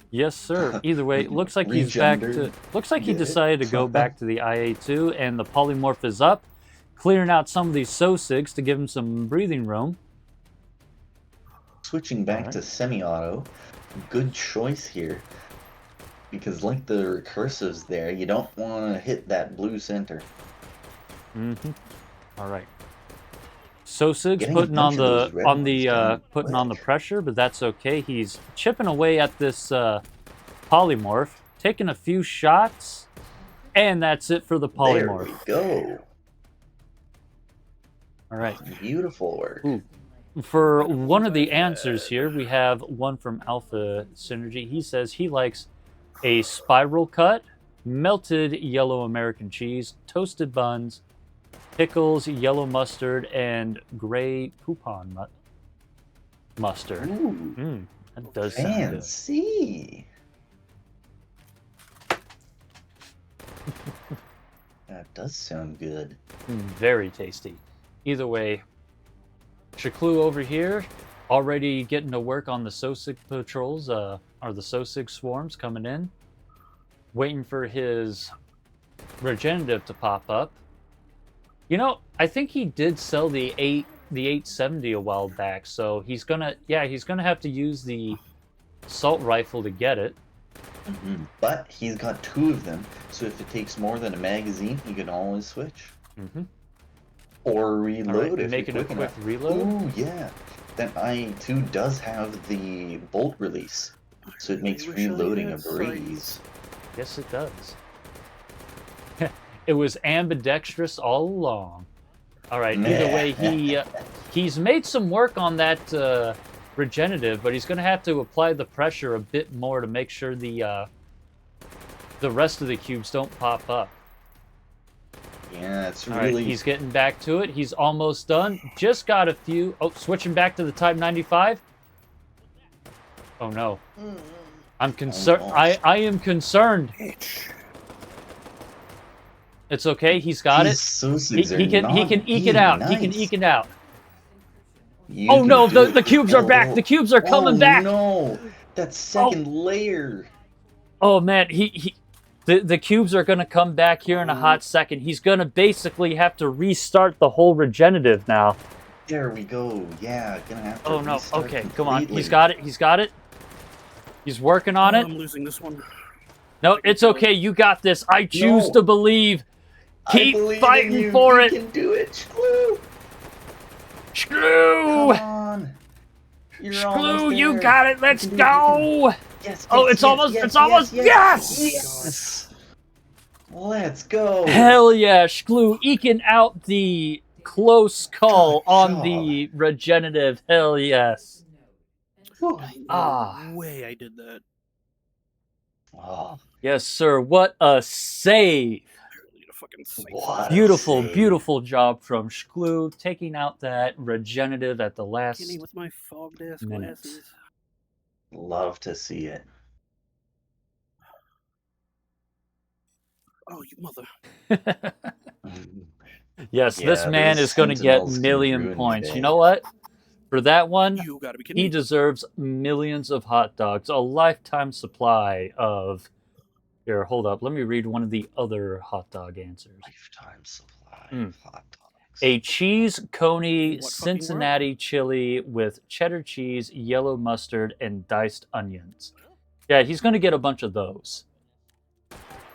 Yes, sir. Either way, it looks like he's back to. Regendered. Looks like he Get it? decided to go back to the IA2, and the polymorph is up, clearing out some of these SOSIGs to give him some breathing room. Switching back Alright. to semi-auto, good choice here. Because like the recursives there, you don't want to hit that blue center. All right. SOSIG's Getting a putting on bunch of those the red ones down putting on the quick. pressure, but that's okay. He's chipping away at this polymorph, taking a few shots, and that's it for the polymorph. There we go. All right. Beautiful work. Ooh. For one of the answers here, we have one from Alpha Synergy. He says he likes a spiral cut, melted yellow American cheese, toasted buns, pickles, yellow mustard, and gray poupon mustard. Ooh, That does sound good. fancy. That does sound good. Very tasty. Either way, ShklooShklan over here already getting to work on the SOSIG patrols, or the SOSIG swarms coming in. Waiting for his regenerative to pop up. You know, I think he did sell the 870 a while back, so he's gonna have to use the assault rifle to get it. But he's got two of them, so if it takes more than a magazine, he can always switch. Or reload Alright, if making you're a quick quick enough. reload. Ooh, yeah. That I2 does have the bolt release, so it makes wish I reloading a had breeze. Yes, it does. It was ambidextrous all along. All right. Either way, he's made some work on that regenerative, but he's going to have to apply the pressure a bit more to make sure the rest of the cubes don't pop up. Yeah, it's All really... right, he's getting back to it. He's almost done. Just got a few. Oh, switching back to the Type 95. Oh no. I'm concerned. I am concerned. Bitch. It's okay. He's got These it. Sosigs He can eke being it out. He can nice. eke it out. You Oh can no, do the it. cubes are back. The cubes are coming back. No, that second layer. Oh man, the cubes are gonna come back here in a hot second. He's gonna basically have to restart the whole regenerative now. There we go. Yeah, gonna have to. Oh no. restart Okay, come on. completely. He's got it. He's got it. He's working on it. I'm losing this one. No, it's okay. You got this. I choose No. to believe. I Keep believe in fighting you. for You it. can do it, Shkloo. Shkloo! Come on. You're Shkloo, almost you there. got it. Let's You can do it, go. Yes. Oh, yes, it's yes, almost. yes, It's almost. Yes. Yes. Yes. Let's go. Hell yeah, Shkloo eking out the close call Good on job. the regenerative. Hell yes. Whew. Ah. No way I did that. Oh, Yes, sir. What a save. I really need a fucking sight. what a Beautiful, save. beautiful job from Shkloo taking out that regenerative at the last Kidding with my fogged ass minute. glasses. Love to see it. Oh, you mother. Yes, this Yeah, man those is going to get Sentinels can million ruin points. your You day. know what? For that one, You gotta be kidding he me. deserves millions of hot dogs, a lifetime supply of. Here, hold up. Let me read one of the other hot dog answers. Lifetime supply Mm. of hot dogs. A cheese coney What fucking Cincinnati chili with cheddar cheese, yellow mustard, and diced onions. Yeah, he's going to get a bunch of those.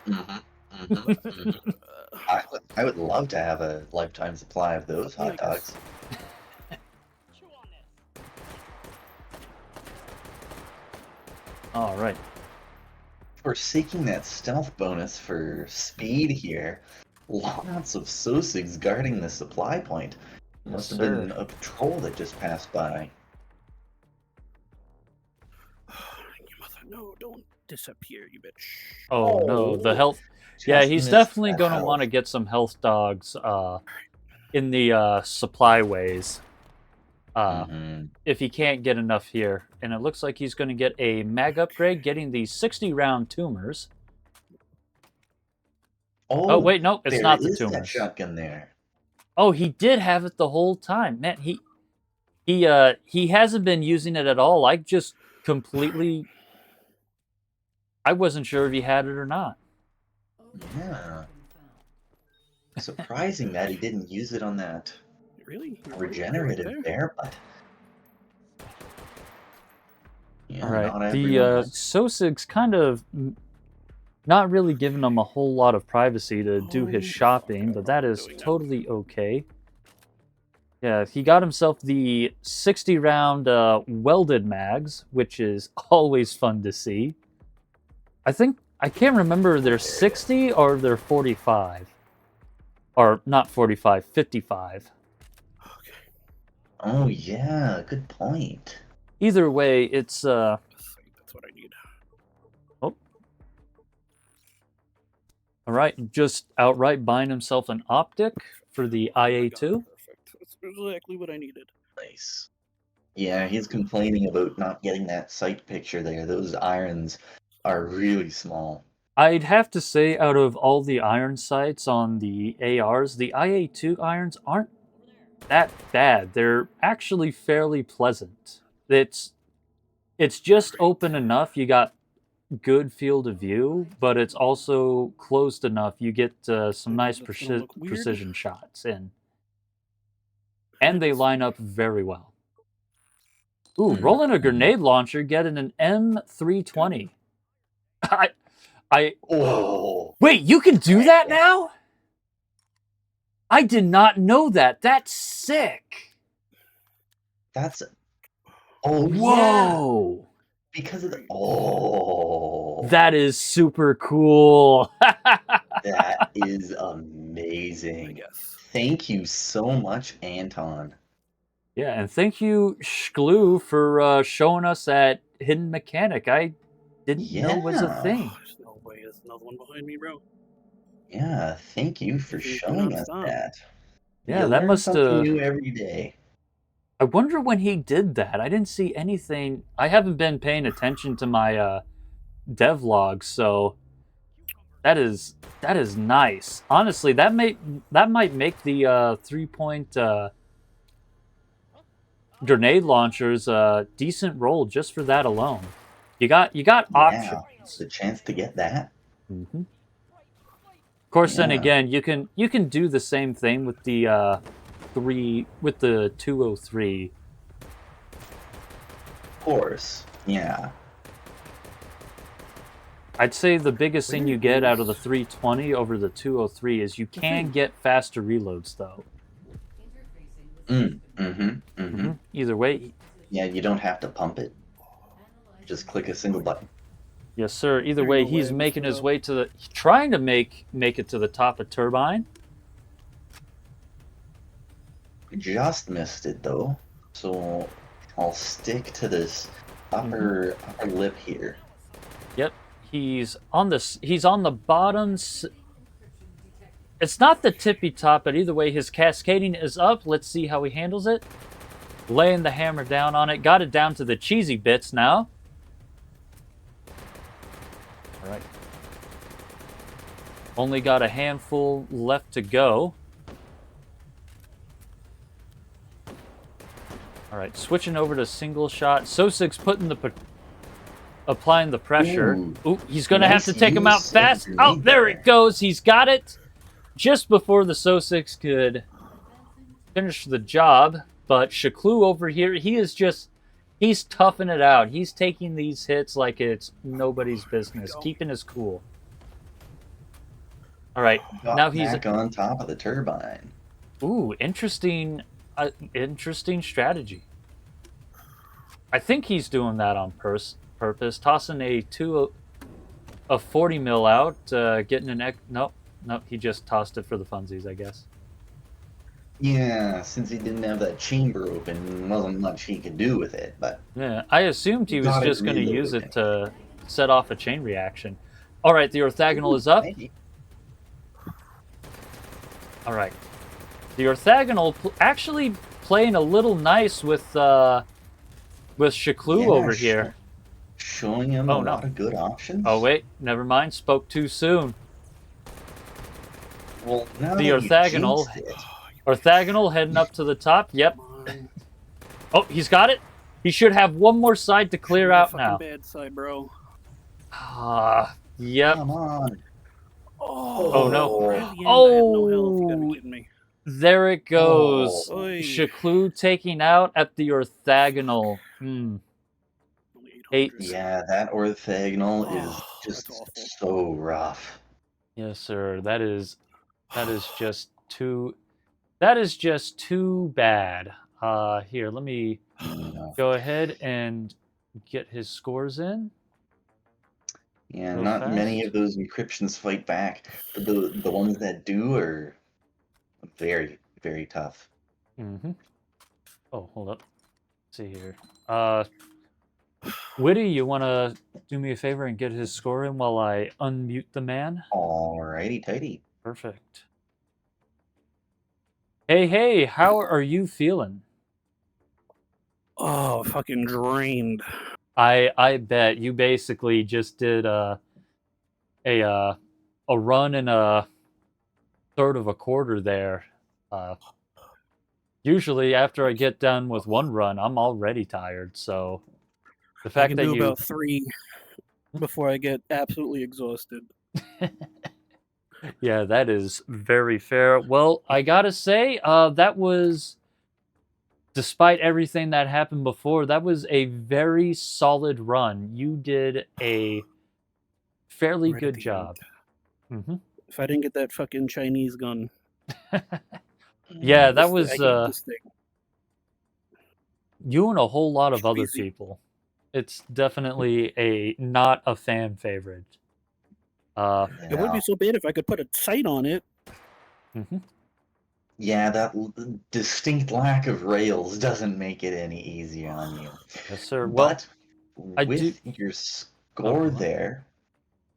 Mm-hmm. Mm-hmm. Mm-hmm. I would love to have a lifetime supply of those Yeah, I hot guess. dogs. All right. We're seeking that stealth bonus for speed here. Lots of Sosigs guarding the supply point. Must have been a patrol that just passed by. You mother. No, don't disappear, you bitch. Oh no, the health. Yeah, Just he's missed definitely that going to health. want to get some health dogs in the supply ways Mhm. if he can't get enough here. And it looks like he's going to get a mag upgrade, getting the 60-round tumors. Oh, wait, no, it's there not the is that tumors. shotgun there. Oh, he did have it the whole time. Man, he hasn't been using it at all. I just completely... I wasn't sure if he had it or not. Yeah. Surprising that he didn't use it on that Really? You're regenerative right there, but yeah, All right, not the everyone. Sosig's kind of not really giving him a whole lot of privacy to do his Oh, shopping, fuck, but that I'm is doing that. totally okay. Yeah, he got himself the 60-round welded mags, which is always fun to see. I can't remember if they're 60 or they're 45. Or not 45, 55. Okay. Oh yeah, good point. Either way, it's That's what I need. all right, just outright buying himself an optic for the Oh my God, IA2. perfect. That's exactly what I needed. Nice. Yeah, he's complaining about not getting that sight picture there. Those irons are really small. I'd have to say, out of all the iron sights on the ARs, the IA2 irons aren't that bad. They're actually fairly pleasant. It's just open enough. You got good field of view, but it's also closed enough. You get some nice That's gonna look weird. precision shots in, and they line up very well. Ooh, rolling a grenade launcher, getting an M320. Oh, Wait, you can do that now? I did not know that. That's sick. that's oh yeah, Whoa. because of the That is super cool. that is I amazing. guess. Thank you so much, Anton. Yeah, and thank you, Shkloo, for showing us that hidden mechanic. I didn't know was a Yeah. thing. Oh, there's no way. There's another one behind me, bro. Yeah, thank you for These do showing not us stop. that. Yeah, You that learn must something new every day. I wonder when he did that. I didn't see anything. I haven't been paying attention to my devlogs, so That is nice. Honestly, that might make the 3-point grenade launchers a decent roll just for that alone. You got Yeah, options. the chance to get that. Mm-hmm. Of course, then Yeah. again, you can do the same thing with the 203. Of course. Yeah. I'd say the biggest thing Where you get out of the is- 320 over the 203 is you can get faster reloads, though. Interfacing with Either way, Yeah, you don't have to pump it. Just click a single button. yes, sir. Either There way, you go, he's Mr. making his Love. way to the, trying to make it to the top of Turbine. Just missed it though. So I'll stick to this upper lip here. Yep, he's on the bottom. It's not the tippy top, but either way, his cascading is up. Let's see how he handles it. Laying the hammer down on it. Got it down to the cheesy bits now. All right. Only got a handful left to go. All right, switching over to single shot. Sosik's putting applying the pressure. Ooh, he's going to have nice to take him out use of fast. grenade Oh, there there. it goes. He's got it. Just before the Sosiks could finish the job. But Shkloo over here, he's toughing it out. He's taking these hits like it's nobody's business, keeping his cool. All right, Got now he's back on top of the turbine. ooh, interesting strategy. I think he's doing that on purpose, tossing a 40 mil out, getting an nope, he just tossed it for the funsies, I guess. Yeah, since he didn't have that chamber open, wasn't much he could do with it, but Yeah, I assumed he was Got it just going to use reloaded. it to set off a chain reaction. All right, the orthogonal is up. maybe. All right, the orthogonal actually playing a little nice with Shkloo Yeah, over here. Showing him Oh, a no. lot of good options. Oh wait, never mind. Spoke too soon. Well, now The that you orthogonal. jinxed it, Orthogonal heading up to the top. Yep. Come on. Oh, he's got it. He should have one more side to clear out Fucking now. Bad side, bro. Yep. come on. Oh, no. Right at the end, I had no health. You gotta Oh. be kidding me. There it goes. Oh. Oy. Shkloo taking out at the orthogonal. Only 8. 800. Yeah, that orthogonal is Oh, just that's awful. so rough. Yes, sir. That is just too. That is just too bad. Here, let me go ahead and get his scores in. Yeah, Real not many fast. of those encryptions fight back. But the ones that do are very, very tough. Mm-hmm. Oh, hold up. Let's see here. Witty, you want to do me a favor and get his score in while I unmute the man? Alrighty, tighty. Perfect. Hey, how are you feeling? Oh, fucking drained. I bet you basically just did a run in a third of a quarter there. Usually after I get done with one run, I'm already tired. So the I fact can that do you about 3 before I get absolutely exhausted. yeah, that is very fair. Well, I gotta say, that was, despite everything that happened before, that was a very solid run. You did a fairly Right at good the job. end. Hmm. If I didn't get that fucking Chinese gun. Yeah, that I was hate this thing. you and a whole lot of other Crazy. people. It's definitely not a fan favorite. It would be so bad if I could put a sight on it. Mhm. Yeah, that distinct lack of rails doesn't make it any easier on you. Yes, sir. Well, But I with your score Oh, there,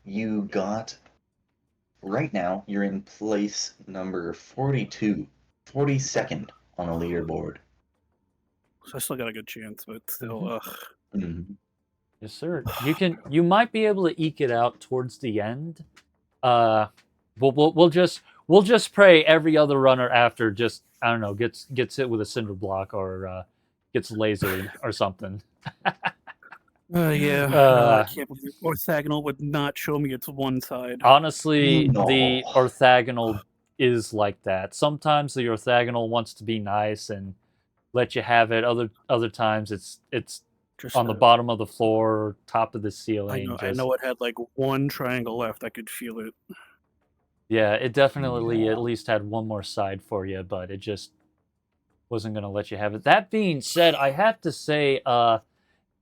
you got, right now, you're in place number 42, 42nd on the leaderboard. So I still got a good chance, but still, Mhm. yes, sir. You might be able to eke it out towards the end, We'll just pray every other runner after just, I don't know, gets hit with a cinder block or gets lasered or something. I can't believe orthogonal would not show me its one side. Honestly, No. the orthogonal is like that. Sometimes the orthogonal wants to be nice and let you have it. Other times it's Just on the bottom of the floor, top of the ceiling. I know it had like one triangle left. I could feel it. Yeah, it definitely Yeah. at least had one more side for you, but it just wasn't going to let you have it. That being said, I have to say,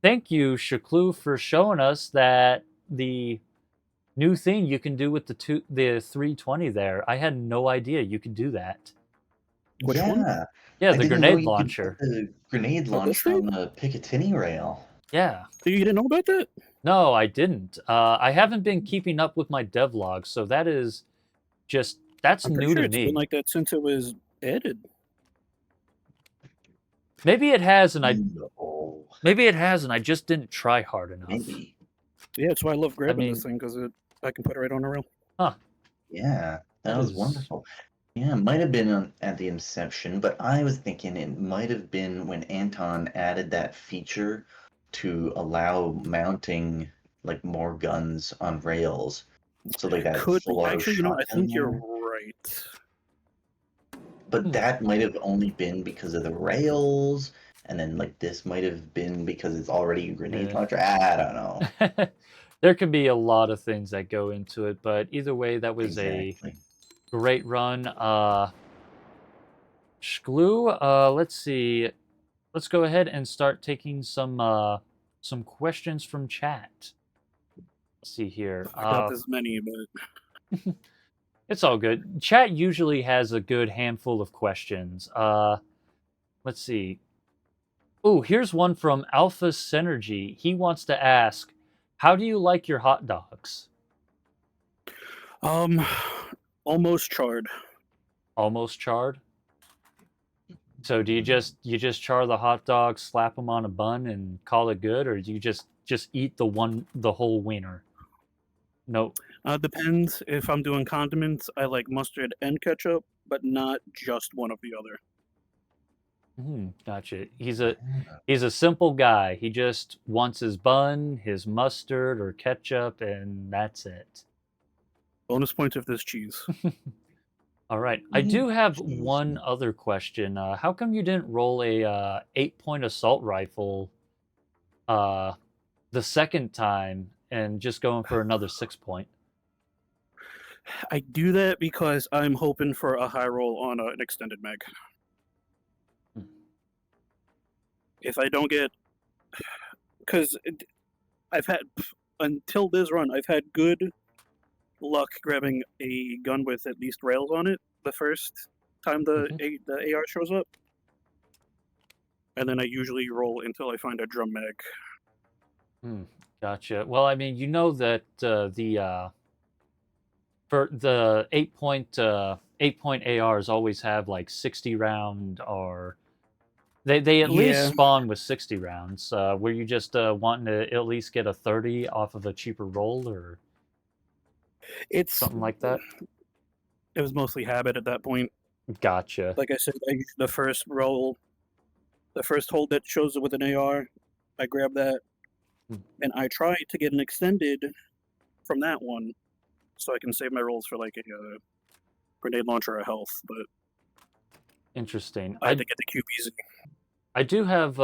thank you, Shkloo, for showing us that the new thing you can do with the 320 there. I had no idea you could do that. Which one? Yeah. Yeah, I the didn't know grenade you could launcher. put the grenade Oh, this launcher thing? on the Picatinny rail. Yeah. You didn't know about that? No, I didn't. I haven't been keeping up with my devlog, so that's I'm pretty new sure to it's me. been like that since it was added. Maybe it has, and No. I just didn't try hard enough. Maybe. Yeah, that's why I love grabbing mean- this thing because I can put it right on the rail. Yeah, that That was is- wonderful. Yeah, it might have been at the inception, but I was thinking it might have been when Anton added that feature to allow mounting like more guns on rails. So like that Could full auto actually, I shotgun think you're there. right. But that might have only been because of the rails, and then like this might have been because it's already a grenade Yeah. launcher. I don't know. There could be a lot of things that go into it, but either way, that was Exactly. a great run. Shkloo, let's see. Let's go ahead and start taking some questions from chat. Let's see here. I got this many, but It's all good. Chat usually has a good handful of questions. Let's see. Oh, here's one from Alpha Synergy. He wants to ask, how do you like your hot dogs? almost charred. Almost charred? So do you just char the hot dog, slap them on a bun, and call it good, or do you just eat the whole wiener? No. Depends. If I'm doing condiments, I like mustard and ketchup, but not just one of the other. Gotcha. He's a simple guy. He just wants his bun, his mustard or ketchup, and that's it. Bonus points if there's cheese. All right. I do have Jeez. one other question. How come you didn't roll a 8-point assault rifle the second time and just going for another 6-point? I do that because I'm hoping for a high roll on an extended mag. If I don't get, because I've had until this run, I've had good luck grabbing a gun with at least rails on it the first time the AR shows up, and then I usually roll until I find a drum mag. Gotcha. Well, I mean, you know that for the 8-point ARs always have like 60 round, or they at least Yeah. spawn with 60 rounds. Were you just wanting to at least get a 30 off of a cheaper roll or It's something like that? It was mostly habit at that point. Gotcha. Like I said, the first roll, the first hold that shows up with an AR, I grab that, and I try to get an extended from that one, so I can save my rolls for like a grenade launcher or health. But Interesting. I had to get the cube easy. I do have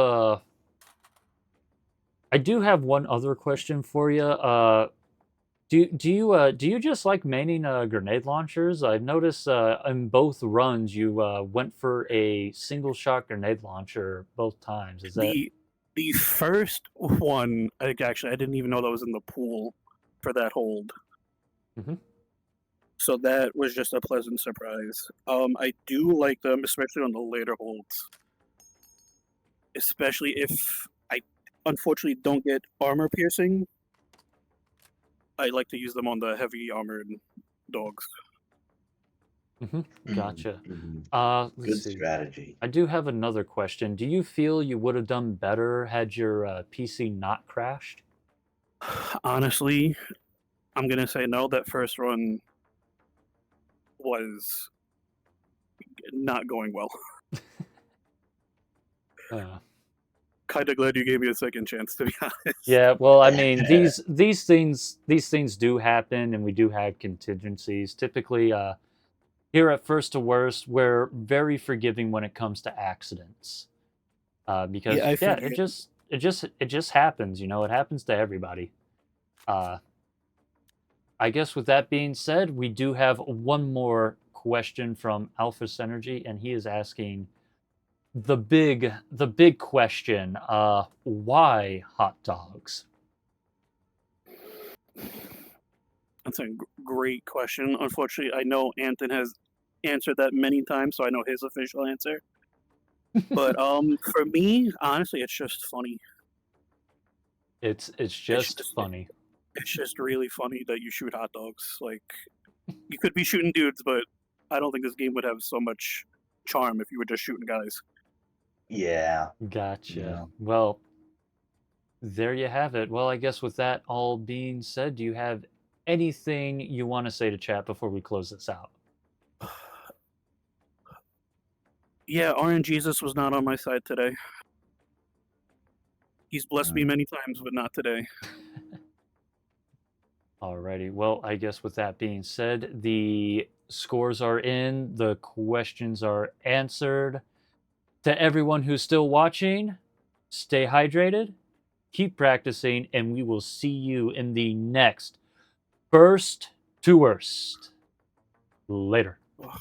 one other question for you. Do you just like maining grenade launchers? I've noticed in both runs you went for a single shot grenade launcher both times. Is that The first one? I didn't even know that was in the pool for that hold. Mhm. So that was just a pleasant surprise. I do like them, especially on the later holds. Especially if I unfortunately don't get armor piercing. I like to use them on the heavy armored dogs. Gotcha? Good Let's see. strategy. I do have another question. Do you feel you would have done better had your PC not crashed? Honestly, I'm gonna say no. That first run was not going well. Kind of glad you gave me a second chance, to be honest. Yeah, well, I mean, these things do happen, and we do have contingencies. Typically, here at First to Worst, we're very forgiving when it comes to accidents, because Yeah, I yeah, figured. it just happens. You know, it happens to everybody. I guess with that being said, we do have one more question from Alpha Synergy, and he is asking the big question: why hot dogs? That's a great question. Unfortunately, I know Anton has answered that many times, so I know his official answer. But for me, honestly, it's just funny. It's just funny. It's just really funny that you shoot hot dogs. Like, you could be shooting dudes, but I don't think this game would have so much charm if you were just shooting guys. Yeah. Gotcha. Yeah. Well, there you have it. Well, I guess with that all being said, do you have anything you want to say to chat before we close this out? Yeah, Orange Jesus was not on my side today. He's blessed me many times, but not today. Alrighty. Well, I guess with that being said, the scores are in, the questions are answered. To everyone who's still watching, stay hydrated, keep practicing, and we will see you in the next First to Worst. Later. Ugh.